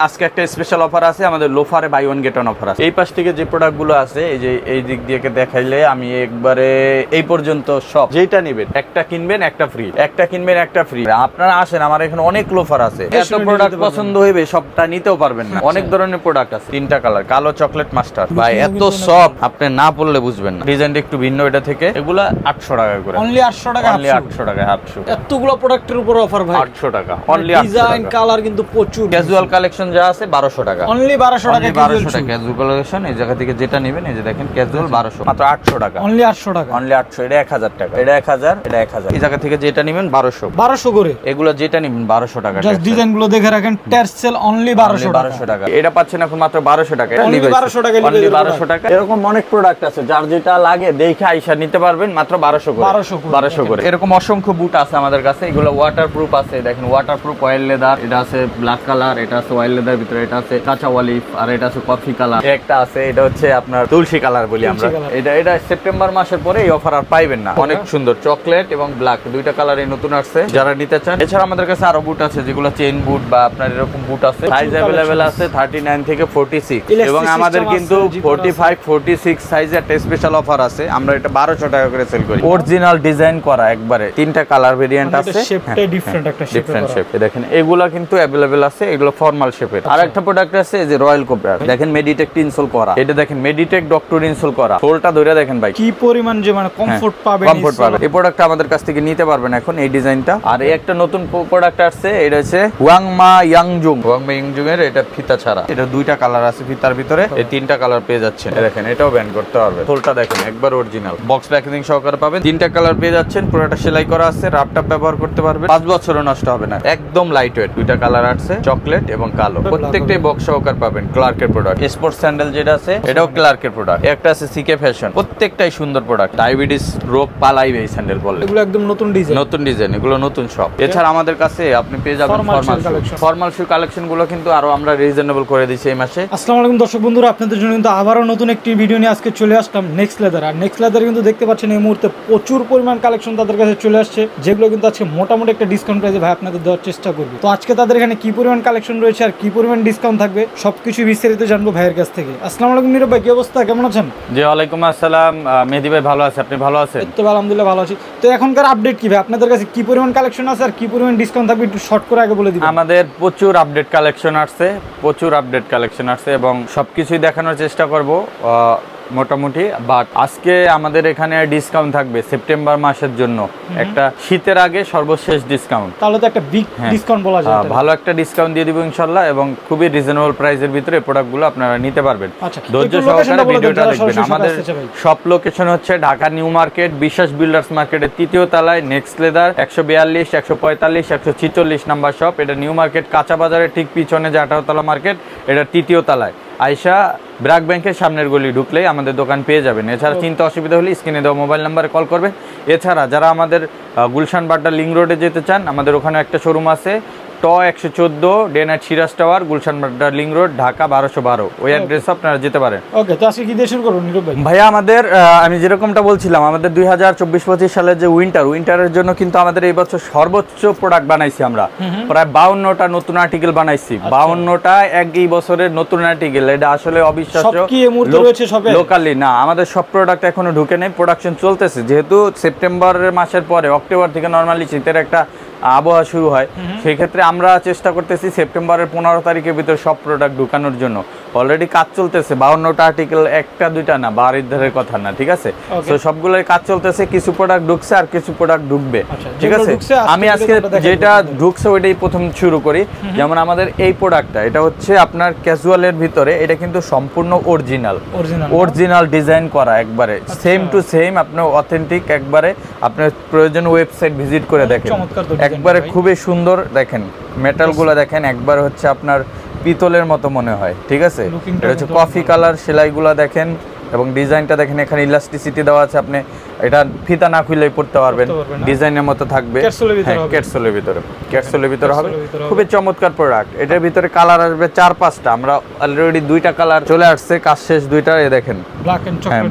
আজকে একটা special offer আছে আমাদের লোফারে buy one get one offer আছে। এই পাশ থেকে যে প্রোডাক্টগুলো আছে এই যে এই দিক দিয়ে দেখাইলে আমি একবারে এই পর্যন্ত সব যেটা নেবেন একটা কিনবেন একটা ফ্রি, একটা কিনবেন একটা ফ্রি। আপনারা আসেন, আমার এখানে অনেক লোফার আছে, এত প্রোডাক্ট পছন্দ হইবে সবটা নিতেও পারবেন না। অনেক ধরনের প্রোডাক্ট আছে, তিনটা কালার, কালো চকলেট মাস্টার ভাই, এত সব আপনি না পড়লে বুঝবেন না। ডিজাইনটা একটু ভিন্ন এটা থেকে, এগুলা 800 টাকা করে, অনলি 800 টাকা, অনলি 800 টাকা হাফ শু। এতগুলো প্রোডাক্টের উপর অফার ভাই, 800 টাকা অনলি। ডিজাইন কালার কিন্তু প্রচুর। ক্যাজুয়াল কালেকশন যা আছে 1200 টাকা, অনলি 1200 টাকা, 1200 টাকা ক্যাজুয়াল কালেকশন। এই জায়গা থেকে যেটা নেবেন, এই যে দেখেন ক্যাজুয়াল 1200, মাত্র 800 টাকা, অনলি 800 টাকা, অনলি 800। এটা 1000 টাকা, এটা 1000, এটা 1000। এই জায়গা থেকে যেটা নেবেন 1200 করে, এগুলো যেটা নেবেন 1200 টাকা। জাস্ট ডিজাইনগুলো দেখে রাখেন, টার্সেল অনলি 1200 টাকা। এটা পাচ্ছেন এখন মাত্র 1200 টাকা, অনলি 1200 টাকা, অনলি 1200 টাকা। এরকম অনেক প্রোডাক্ট আছে, যার যেটা লাগে দেখে আইসা নিতে পারবেন মাত্র 1200 করে, 1200 করে। এরকম অসংখ্য বুট আছে আমাদের কাছে, এগুলো ওয়াটারপ্রুফ আছে। দেখেন ওয়াটারপ্রুফ অয়েল লেদার, এটা আছে ব্ল্যাক কালার, এটা আছে অয়েল লেদার ভিতরে, এটা আছে কাঁচা অলিভ, আর এটা আছে কফি কালার। একটা আছে এটা হচ্ছে আপনার তুলসী কালার বলি আমরা। এটা সেপ্টেম্বর মাসের পরে এই অফার আর পাইবেন না। অনেক সুন্দর চকলেট এবং ব্ল্যাক দুইটা কালারই নতুন আসছে, যারা নিতে চান। এছাড়া আমাদের কাছে আরো বুট আছে, যেগুলো চেইন বুট বা আপনার এরকম বুট আছে। সাইজ अवेलेबल আছে 39 থেকে 46, এবং আমাদের কিন্তু 45 46 সাইজে একটা স্পেশাল অফার আছে। আমরা এটা 1200 টাকা করে সেল করি। অরিজিনাল ডিজাইন করা, একবারে তিনটা কালার ভেরিয়েন্ট আছে, শেপটা ডিফারেন্ট, একটা ডিফারেন্ট শেপ। দেখেন এগুলা কিন্তু अवेलेबल আছে, এগুলো ফর্মাল শেপের। আর একটা প্রোডাক্ট আছে যে রয়্যাল কোবরা, দেখেন মেডিটেক ইনসোল করা। এটা দেখেন মেডিটেক ডক্টর ইনসোল করা, সোলটা ধরে দেখেন ভাই কি পরিমাণ যে মানে কমফোর্ট পাবেন, কমফোর্ট পাবেন। এই প্রোডাক্টটা আমাদের কাছ থেকে নিতে পারবেন এখন, এই ডিজাইনটা। আর এই একটা নতুন প্রোডাক্ট আসছে, এটা হচ্ছে ওয়াংমা ইয়াংজুং, ওয়াংমা ইয়াংজুং এর এটা ফিতা ছাড়া। এটা দুইটা কালার আছে ফিতার ভিতরে, এই তিনটা কালার পেয়ে যাচ্ছেন। দেখেন এটাও ব্যান্ড করতে পারবে, সোলটা দেখেন একবার অরিজিনাল, বক্স প্যাকেজিং সহকারে পাবেন। তিনটা কালার পেয়ে যাচ্ছেন, পুরোটা সেলাই করা আছে, রাপটাপ ব্যবহার করতে পারবেন, 5 বছরও নষ্ট হবে না, একদম লাইট ওয়েট। দুইটা কালার আছে, চকলেট এবং কালো, প্রত্যেকটাই বক্স সহকারে পাবেন। ক্লার্কের প্রোডাক্ট। স্পোর্টস স্যান্ডেল যেটা আছে এটাও ক্লার্কের প্রোডাক্ট। একটা আছে সিকে ফ্যাশন, প্রত্যেকটাই সুন্দর প্রোডাক্ট। ডায়াবেটিস রোগ পালাইবে এই স্যান্ডেল বললে। এগুলো একদম নতুন ডিজাইন, নতুন ডিজাইন, এগুলো নতুন সব। এছাড়া আমাদের কাছে আপনি পেয়ে যাবেন ফর্মাল শু কালেকশন গুলো, কিন্তু আরো আমরা রিজনেবল করে দিয়েছি এই মাসে। আসসালামু আলাইকুম দর্শক বন্ধুরা, আপনাদের জন্য কিন্তু আবারো নতুন একটি ভিডিও নিয়ে আজকে চলে আসলাম নেক্সট লেদার। আর নেক্সট লেদার কিন্তু দেখতে পাচ্ছেন এই মুহূর্তে প্রচুর পরিমাণ কালেকশন তাদের কাছে চলে আসছে, যেগুলো কিন্তু আজকে মোটামুটি একটা ডিসকাউন্ট প্রাইসে ভাই আপনাদের দেওয়ার চেষ্টা করবো। তো আজকে তাদের এখানে কি পরিমাণ কালেকশন রয়েছে আর কি পরিমাণ ডিসকাউন্ট থাকবে সবকিছু বিস্তারিত জানবো ভাইয়ের কাছ থেকে। আসসালামু আলাইকুম নীরব ভাই, কি অবস্থা, কেমন আছেন? জি ওয়ালাইকুম আসসালাম মেহেদি ভাই, ভালো আছে, আপনি ভালো আছেন? তো আলহামদুলিল্লাহ ভালো আছি। তো এখনকার আপডেট কি ভাই, আপনাদের কাছে কি পরিমাণ কালেকশন আছে আর কি পরিমাণ ডিসকাউন্ট থাকবে একটু শর্ট করে আগে বলে দিবেন। আমাদের প্রচুর আপডেট কালেকশন আসছে, প্রচুর আপডেট কালেকশন আসছে, এবং সবকিছুই দেখানোর চেষ্টা করব মোটামুটি। বাট আজকে আমাদের এখানে ডিসকাউন্ট থাকবে সেপ্টেম্বর মাসের জন্য, একটা শীতের আগে সর্বশেষ ডিসকাউন্ট। তাহলে তো একটা বিগ ডিসকাউন্ট বলা যায়, ভালো একটা ডিসকাউন্ট দিয়ে দিব ইনশাআল্লাহ, এবং খুবই রিজনেবল প্রাইসের ভিতরে প্রোডাক্টগুলো আপনারা নিতে পারবেন। ধৈর্য সহকারে ভিডিওটা দেখবেন। আমাদের সব লোকেশন হচ্ছে Dhaka new market, Biswas builders মার্কেটের 3য় তলায় নেক্সট লেদার, 142 145 146 নাম্বার শপ। এটা নিউ মার্কেট কাঁচা বাজারের ঠিক পিছনে যে 18 তলা মার্কেট, এটা 3য় তলায়। আয়শা ব্র্যাক ব্যাংকের সামনের গলি ঢুকলেই আমাদের দোকান পেয়ে যাবেন। এছাড়া চিন্তা অসুবিধা হলে স্ক্রিনে দেওয়া মোবাইল নাম্বারে কল করবেন। এছাড়া যারা আমাদের গুলশান বাড্ডা লিং রোডে যেতে চান, আমাদের ওখানে একটা শোরুম আছে, 114 day night Siraj tower, Gulshan Badda link road, Dhaka 1212। ওই অ্যাড্রেসে আপনারা যেতে পারেন। ওকে, তো আজকে কি দিয়ে শুরু করব নীরব ভাই? ভাইয়া আমাদের আমি যেরকমটা বলছিলাম, আমাদের 2024-25 সালের যে উইন্টারের জন্য কিন্তু আমাদের এই বছর সর্বোচ্চ প্রোডাক্ট বানাইছি আমরা, প্রায় 52টা নতুন আর্টিকেল বানাইছি। 52টা এই বছরের নতুন আর্টিকেল, এটা আসলে অবিশ্বাস্য। সব কি এই মুহূর্তে রয়েছে সবে? লোকালি না, আমাদের সব প্রোডাক্ট এখনো ঢুকে নেই, প্রোডাকশন চলতেছে। যেহেতু সেপ্টেম্বরের মাসের পরে অক্টোবর থেকে নরমালি শীতের একটা আবহাওয়া শুরু হয়, সেই ক্ষেত্রে আমরা চেষ্টা করতেছি সেপ্টেম্বরের 15 তারিখের ভিতরে সব প্রোডাক্ট ঢুকানোর জন্য। অলরেডি কাজ চলতেছে, 52টা আর্টিকেল, একটা দুইটা না, বাড়ির কথা না, ঠিক আছে? তো সবগুলোই কাজ চলতেছে, কিছু প্রোডাক্ট ঢুকছে আর কিছু প্রোডাক্ট ঢুকবে, ঠিক আছে? আমি আজকে যেটা ঢুকছে ওইটাই প্রথম শুরু করি। যেমন আমাদের এই প্রোডাক্টটা, এটা হচ্ছে আপনার ক্যাজুয়ালের ভিতরে, এটা কিন্তু সম্পূর্ণ অরিজিনাল ডিজাইন করা, একবারে সেম টু সেম, আপনার অথেন্টিক, একবারে আপনার প্রয়োজন ওয়েবসাইট ভিজিট করে দেখেন, একবারে খুবই সুন্দর। দেখেন মেটালগুলো দেখেন, একবার হচ্ছে আপনার পিতলের মতো মনে হয়, ঠিক আছে? এটা হচ্ছে কফি কালার, সেলাইগুলো দেখেন এবং ডিজাইনটা দেখেন এখানে ইলাস্টিসিটি দেওয়া আছে, আপনি এটা ফিতা না খুললেই পড়তে পারবেন, ডিজাইনের মতো থাকবে। ক্যাটসোলের ভিতরে ক্যাটসোলের ভিতরে হবে, খুবই চমৎকার প্রোডাক্ট। এটার ভিতরে কালার আসবে 4-5টা, আমরা অলরেডি 2টা কালার চলে আসছে, কাজ শেষ 2টা। এই দেখেন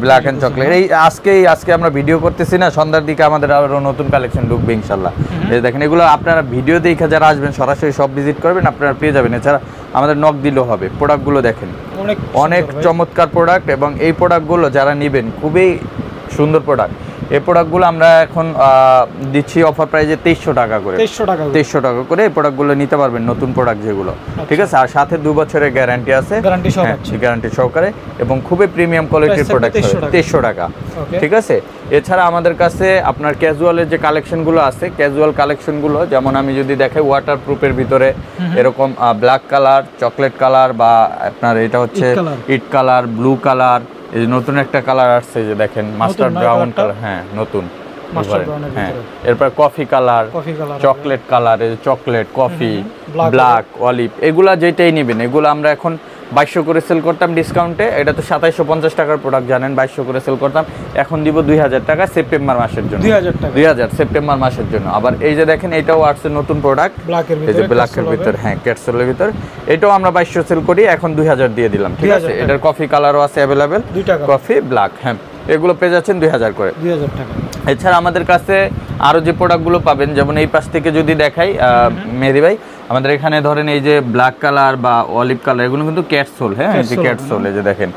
ব্ল্যাক এন্ড চকলেট। এই আজকে আমরা ভিডিও করতেছি না, সন্ধ্যার দিকে আমাদের আরো নতুন কালেকশন ঢুকবে ইনশাআল্লাহ। এই দেখেন এগুলো আপনারা ভিডিও দেখে যারা আসবেন সরাসরি সব ভিজিট করবেন, আপনারা পেয়ে যাবেন। এছাড়া আমাদের নক দিলেও হবে। প্রোডাক্টগুলো দেখেন অনেক চমৎকার প্রোডাক্ট, এবং এই প্রোডাক্টগুলো যারা নেবেন খুবই সুন্দর প্রোডাক্ট। এই প্রোডাক্টগুলো আমরা এখন দিচ্ছি অফার প্রাইসে 2300 টাকা করে। 2300 টাকা করে এই প্রোডাক্টগুলো নিতে পারবেন, নতুন প্রোডাক্ট যেগুলো, ঠিক আছে। আর সাথে 2 বছরের গ্যারান্টি আছে, গ্যারান্টি সহকারে, এবং খুবই প্রিমিয়াম কোয়ালিটির প্রোডাক্ট। 2300 টাকা, ঠিক আছে। এছাড়া আমাদের কাছে আপনার ক্যাজুয়ালের যে কালেকশনগুলো আছে, ক্যাজুয়াল কালেকশনগুলো যেমন আমি যদি দেখাই, ওয়াটারপ্রুফের ভিতরে এরকম ব্ল্যাক কালার, চকলেট কালার, বা আপনার এটা হচ্ছে ইট কালার, ব্লু কালার, এই যে নতুন একটা কালার আসছে যে দেখেন মাস্টার্ড ব্রাউন কালার, হ্যাঁ নতুন। হ্যাঁ, এরপর কফি কালার, চকলেট কালার, এই যে চকলেট, কফি, ব্ল্যাক, অলিভ, এগুলা যেটাই নেবেন, এগুলো আমরা এখন 2200 করে সেল করতাম ডিসকাউন্টে। এটা তো 2750 টাকার প্রোডাক্ট জানেন, 2200 করে সেল করতাম, এখন দিব 2000 টাকা সেপ্টেম্বর মাসের জন্য। 2000 সেপ্টেম্বর মাসের জন্য। আবার এই যে দেখেন এটাও আসছে নতুন প্রোডাক্ট, এই যে ব্ল্যাকের ভিতর, হ্যাঁ ক্যাটসোলের ভিতর, এটাও আমরা 2200 সেল করি, এখন 2000 দিয়ে দিলাম, ঠিক আছে। এটার কফি কালারও আছে অ্যাভেলেবেল, কফি, ব্ল্যাক, হ্যাঁ এগুলো পেয়ে যাচ্ছেন 2000 করে, 2000 টাকা। এছাড়া আমাদের কাছে আরো যে প্রোডাক্টগুলো পাবেন, যেমন এই পাশ থেকে যদি দেখাই মেহেদি ভাই, আমাদের এখানে ধরেন এই যে ব্ল্যাক কালার বা অলিভ কালার, এগুলো কিন্তু ক্যাটসোল, হ্যাঁ এই যে ক্যাটসোল, এই যে দেখেন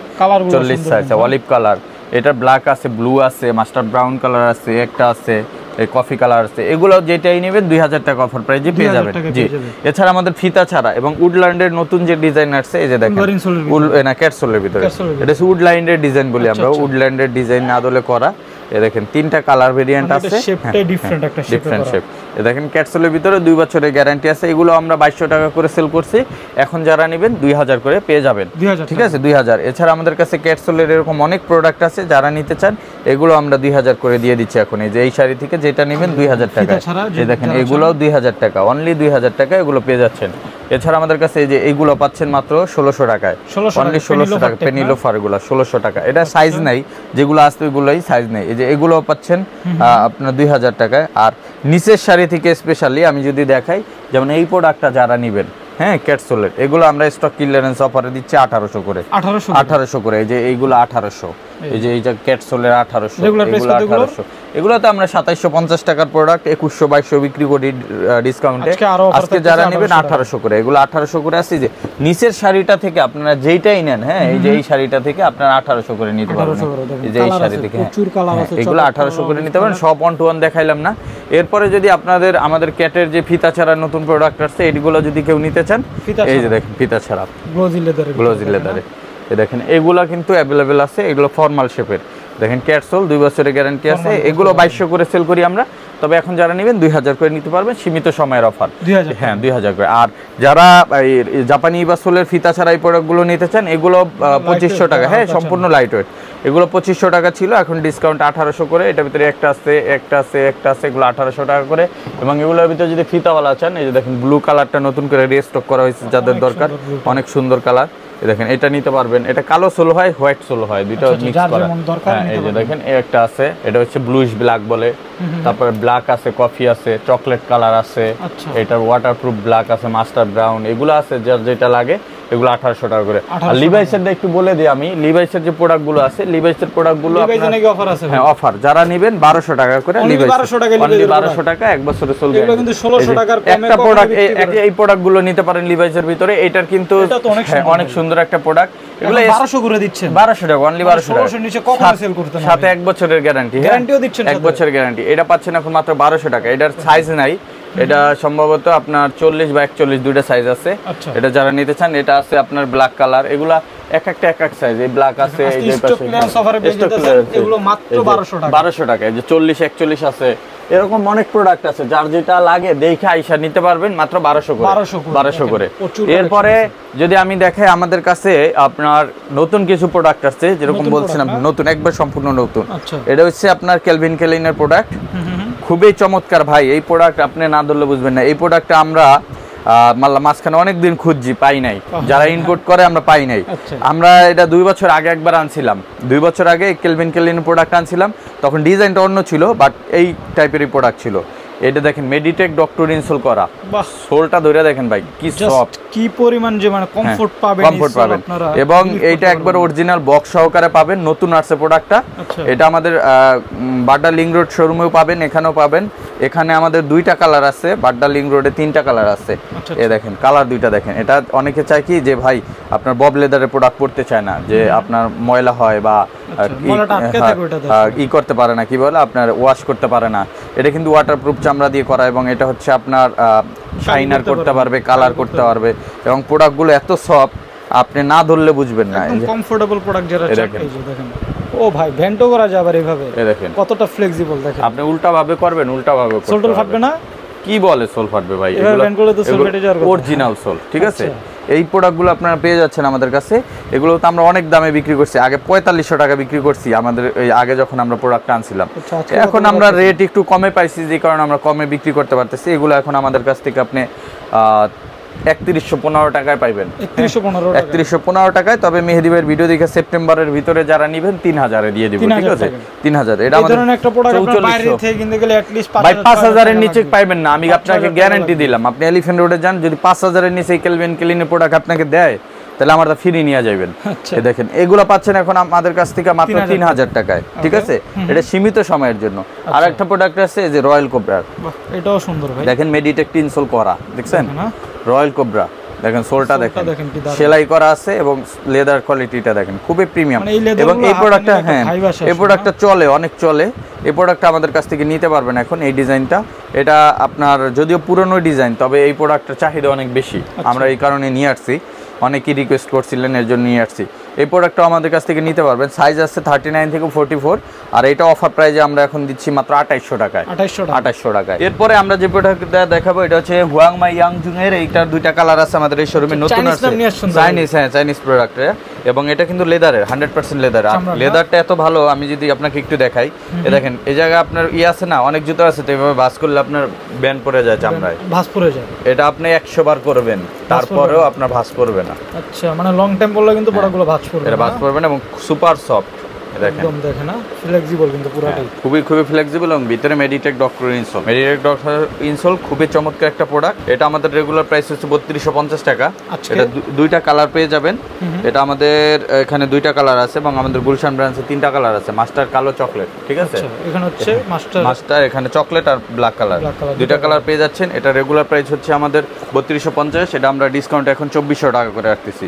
40 সাইজ অলিভ কালার, এটা ব্ল্যাক আছে, ব্লু আছে, মাস্টার্ড ব্রাউন কালার আছে, একটা আছে, এই কফি কালার আছে, এগুলো যেটাই নেবেন 2000 টাকা অফার প্রাইসে পেয়ে যাবেন। জি, এছাড়া আমাদের ফিতা ছাড়া এবং উডল্যান্ডের নতুন যে ডিজাইন আসছে, এই যে দেখেন না ক্যাটসোলের ভিতরে, এটা হচ্ছে উডল্যান্ডের ডিজাইন বলি আমরা, উডল্যান্ডের ডিজাইন আদলে করা। এই দেখেন 3টা কালার ভেরিয়েন্ট আছে, ডিফারেন্ট শেপ। এই দেখেন ক্যাটসোলের ভিতরে 2 বছরের গ্যারান্টি আছে। এগুলো আমরা 2200 টাকা করে সেল করছি, এখন যারা নেবেন 2000 করে পেয়ে যাবেন, ঠিক আছে 2000। এছাড়া আমাদের কাছে ক্যাটসোলের এরকম অনেক প্রোডাক্ট আছে, যারা নিতে চান এগুলো আমরা 2000 করে দিয়ে দিচ্ছি এখন। এই যে এই শাড়ি থেকে যেটা নেবেন 2000 টাকা, এই দেখেন এগুলোও 2000 টাকা, অনলি 2000 টাকা এগুলো পেয়ে যাচ্ছেন। এছাড়া আমাদের কাছে এই যে এইগুলো পাচ্ছেন মাত্র 1600 টাকায়, অনলি 1600 টাকা, পেনি লোফার এগুলো 1600 টাকা। এটা সাইজ নাই, যেগুলো আসতো এগুলোই সাইজ নেই। এই যে এগুলো পাচ্ছেন আপনার 2000 টাকায়। আর নিচের শাড়ি থেকে স্পেশালি আমি যদি দেখাই, যেমন এই প্রোডাক্টটা যারা নেবেন, হ্যাঁ ক্যাটসোলের, এগুলো আমরা স্টক ক্লিয়ারেন্স অফারে দিচ্ছি 1800 করে, 1800 করে। এই যে এইগুলো 1800, এই যে এই যে ক্যাটসোলের 1800, এগুলো 1800। এগুলো তো আমরা 2750 টাকার প্রোডাক্ট 2100-2200 বিক্রি করি ডিসকাউন্টে। আজকে যারা নেবেন 1800 করে, এগুলো 1800 করে আসছে। যে নিচের শাড়িটা থেকে আপনারা যেইটাই নেন, হ্যাঁ এই যে এই শাড়িটা থেকে আপনারা 1800 করে নিতে পারবেন। এই যে এই শাড়ি থেকে এগুলো 1800 করে নিতে পারেন। সব 1 to 1 দেখাইলাম না। এরপরে যদি আপনাদের আমাদের ক্যাটের যে ফিতা ছাড়া নতুন প্রোডাক্ট আসছে, এইগুলো যদি কেউ নিতে চান, এই যে দেখেন ফিতা ছাড়া গ্লোজি লেদারে, এই দেখেন এগুলা কিন্তু অ্যাভেলেবেল আছে। এগুলো ফর্মাল শেপের, দেখেন ক্যাটসোল 2 বছরের গ্যারান্টি আছে। এগুলো 2200 করে সেল করি আমরা, তবে এখন যারা নেবেন 2000 করে নিতে পারবেন, সীমিত সময়ের অফার, হ্যাঁ 2000 করে। আর যারা জাপানি বা সোলের ফিতা ছাড়া এই প্রোডাক্টগুলো নিতে চান, এগুলো 2500 টাকা, হ্যাঁ সম্পূর্ণ লাইট ওয়েট। এগুলো 2500 টাকা ছিল, এখন ডিসকাউন্ট 1800 করে। এটার ভিতরে একটা আছে, এগুলো 1800 টাকা করে। এবং এগুলোর ভিতরে যদি ফিতাওয়ালা চান, এই যে দেখেন ব্লু কালারটা নতুন করে রিস্টক করা হয়েছে, যাদের দরকার, অনেক সুন্দর কালার। দেখেন এটা নিতে পারবেন, এটা কালো সোল হয়, হোয়াইট সোল হয়, দুটো মিক্স করা। হ্যাঁ এই যে দেখেন একটা আছে, এটা হচ্ছে ব্লুইশ ব্ল্যাক বলে। তারপরে ব্ল্যাক আছে, কফি আছে, চকলেট কালার আছে, এটার ওয়াটারপ্রুফ ব্ল্যাক আছে, মাস্টার ব্রাউন, এগুলো আছে যার যেটা লাগে। এগুলো 1800 টাকা করে। আর লিভাইসের একটু বলে দিই আমি, লিভাইসের যে প্রোডাক্টগুলো আছে, লিভাইসের প্রোডাক্টগুলো আপনাদের নাকি অফার আছে? হ্যাঁ অফার, যারা নেবেন 1200 টাকা করে লিভাইস, 1200 টাকা এক বছরে চলবে। এগুলো কিন্তু 1600 টাকার কমে একটা প্রোডাক্ট, এই প্রোডাক্টগুলো নিতে পারেন লিভাইসের ভিতরে। এটার কিন্তু অনেক সুন্দর একটা প্রোডাক্ট। এগুলো 1200 করে দিচ্ছেন, 1200 টাকা, অনলি 1200 টাকা। 1600 নিচে কখনো সেল করতে না, সাথে 1 বছরের গ্যারান্টি, গ্যারান্টিও দিচ্ছেন, 1 বছরের গ্যারান্টি। এটা পাচ্ছেন এখন মাত্র 1200 টাকা। এটার সাইজ নাই, এটা সম্ভবত আপনার 40 বা 41 দুইটা সাইজ আছে। এটা যারা নিতে চান, এটা আছে আপনার ব্ল্যাক কালার, এগুলা এক এক সাইজ। এই ব্ল্যাক আছে, এই যে পাশে এগুলো মাত্র 1200 টাকা। এই যে 40 41 আছে, এরকম অনেক প্রোডাক্ট আছে, যার যেটা লাগে দেখে আইসা নিতে পারবেন মাত্র 1200 করে। এরপরে যদি আমি দেখাই, আমাদের কাছে আপনার নতুন কিছু প্রোডাক্ট আছে, যেরকম বলছিলাম নতুন, একবার সম্পূর্ণ নতুন। এটা হচ্ছে আপনার ক্যালভিন ক্লাইনের প্রোডাক্ট, খুবই চমৎকার ভাই। এই প্রোডাক্ট আপনি না ধরলে বুঝবেন না। এই প্রোডাক্টটা আমরা মাঝখানে অনেকদিন খুঁজছি, পাই নাই। যারা ইনপুট করে আমরা পাই নাই। আমরা এটা 2 বছর আগে একবার আনছিলাম, 2 বছর আগে কেলভিন ক্লিন প্রোডাক্ট আনছিলাম, তখন ডিজাইনটা অন্য ছিল, বাট এই টাইপেরই প্রোডাক্ট ছিল। এটা দেখেন মেডিটেক ডক্টর ইনসোল করা, বাহ সোলটা ধরে দেখেন ভাই কি সফট, কি পরিমাণ যে মানে কমফোর্ট পাবেন, এবং এইটা একবার অরিজিনাল বক্স সহকারে পাবেন, নতুন আসছে প্রোডাক্টটা। এটা আমাদের বাড্ডা লিংক রোড শোরুমেও পাবেন, এখানেও পাবেন। এখানে আমাদের 2টা কালার আছে, বাড্ডা লিংক রোডে 3টা কালার আছে। এই দেখেন কালার 2টা দেখেন। এটা অনেকে চায় কি যে ভাই আপনার বব লেদারের প্রোডাক্ট পড়তে চায় না, যে আপনার ময়লা হয় বা ই করতে পারে না, কি বলে আপনার ওয়াশ করতে পারে না। এটা কিন্তু ওয়াটারপ্রুফ চামড়া দিয়ে করা, এবং এটা হচ্ছে আপনার শাইনার করতে পারবে, কালার করতে পারবে, এবং প্রোডাক্টগুলো এত সফট আপনি না ধরলে বুঝবেন না। একদম কমফোর্টেবল প্রোডাক্ট যারা চায়, এই যে দেখেন। ও ভাই ভেন্টও করা যাবে এইভাবে, এই দেখেন কতটা ফ্লেক্সিবল। দেখেন আপনি উল্টা ভাবে করবেন, উল্টা ভাবে সোল ফাটবে না। কি বলে সোল ফাটবে ভাই? এগুলো ভেন্ট করলে তো সোল ফেটে যাওয়ার কথা। অরিজিনাল সোল, ঠিক আছে। এই প্রোডাক্টগুলো আপনারা পেয়ে যাচ্ছেন আমাদের কাছে। এগুলো তো আমরা অনেক দামে বিক্রি করছি, আগে 4500 টাকা বিক্রি করছি আমাদের এই আগে যখন আমরা প্রোডাক্ট আনছিলাম। এখন আমরা রেট একটু কমে পাইছি, যে কারণে আমরা কমে বিক্রি করতে পারতেছি। এগুলো এখন আমাদের কাছ থেকে আপনি 3115 টাকায় পাইবেন, 3115 টাকায়। তবে মেহেদী ভাইয়ের ভিডিও দেখে সেপ্টেম্বরের ভিতরে যারা নেবেন 3000 এ দিয়ে দিব, ঠিক আছে। 3000 এটা আমাদের একটা প্রোডাক্ট আপনার বাইরে থেকে কিনতে গেলে at least 5000 এর নিচে পাইবেন না, আমি আপনাকে গ্যারান্টি দিলাম। আপনি এলিফ্যান্ট রোডে যান, যদি 5000 এর নিচে কেলভিন ক্লিনের প্রোডাক্ট আপনাকে দেয়, তাহলে আমরা ফ্রি নিয়ে যাবেন। এই দেখেন এগুলো পাচ্ছেন এখন আমাদের কাছ থেকে মাত্র 3000 টাকায়, ঠিক আছে। এটা সীমিত সময়ের জন্য। আর একটা প্রোডাক্ট আছে যে রয়্যাল কোবরা, এটাও সুন্দর ভাই। দেখেন মেডিটেক ইনসোল করা, দেখছেন রয়্যাল কোবরা। দেখেন সোলটা দেখেন সেলাই করা আছে, এবং লেদার কোয়ালিটিটা দেখেন খুবই প্রিমিয়াম। এবং এই প্রোডাক্টটা এই প্রোডাক্টটা চলে, অনেক চলে। এই প্রোডাক্টটা আমাদের কাছ থেকে নিতে পারবেন এখন। এই ডিজাইনটা, এটা আপনার যদিও পুরনো ডিজাইন, তবে এই প্রোডাক্টের চাহিদা অনেক বেশি, আমরা এই কারণে নিয়ে আসছি। অনেকেই রিকোয়েস্ট করছিলেন, এর জন্য নিয়ে আসছি। এই প্রোডাক্টটা আমাদের কাছ থেকে নিতে পারবেন। সাইজ আছে 39 থেকে 44, আর এটা অফার প্রাইজে আমরা এখন দিচ্ছি মাত্র 2800 টাকায়। 2800 টাকায়। এরপরে আমরা যে প্রোডাক্টটা দেখাবো, এটা হচ্ছে হুয়াংমাই ইয়াংজুং এর। এইটার 2টা কালার আছে আমাদের এই শোরুমে, নতুন আছে, চাইনিজ প্রোডাক্ট। এবং এটা কিন্তু লেদারের, 100% লেদার। আর লেদারটা এত ভালো, আমি যদি আপনাকে একটু দেখাই, এই দেখেন এই জায়গায় আপনার আছে না, অনেক জুতো আছে তো এভাবে ভাঁজ করলে আপনার ব্যান্ড পড়ে যায়, চামড়ায় ভাঁজ পড়ে যায়। এটা আপনি 100 বার করবেন, তারপরেও আপনার ভাঁজ পড়বে না। আচ্ছা, মানে লং টাইম পড়লে কিন্তু প্রোডাক্টগুলো ভাঁজ পড়বে না, এটা ভাঁজ পড়বে না, এবং সুপার সফট। একদম দেখেন না, ফ্লেক্সিবল কিন্তু পুরোটাই, খুবই ফ্লেক্সিবল। এবং ভিতরে Meditech doctor insole, Meditech doctor insole খুবই চমৎকার একটা প্রোডাক্ট। এটা আমাদের রেগুলার প্রাইস হচ্ছে 3250 টাকা। এটা 2টা কালার পেয়ে যাবেন। এটা আমাদের এখানে 2টা কালার আছে, এবং আমাদের গুলশান ব্র্যান্ডে 3টা কালার আছে, মাস্টার, কালো, চকলেট, ঠিক আছে। এখানে হচ্ছে মাস্টার, এখানে চকলেট আর ব্ল্যাক কালার, 2টা কালার পেয়ে যাচ্ছেন। এটা রেগুলার প্রাইস হচ্ছে আমাদের 3250, এটা আমরা ডিসকাউন্ট এখন 2400 টাকা করে রাখতেছি,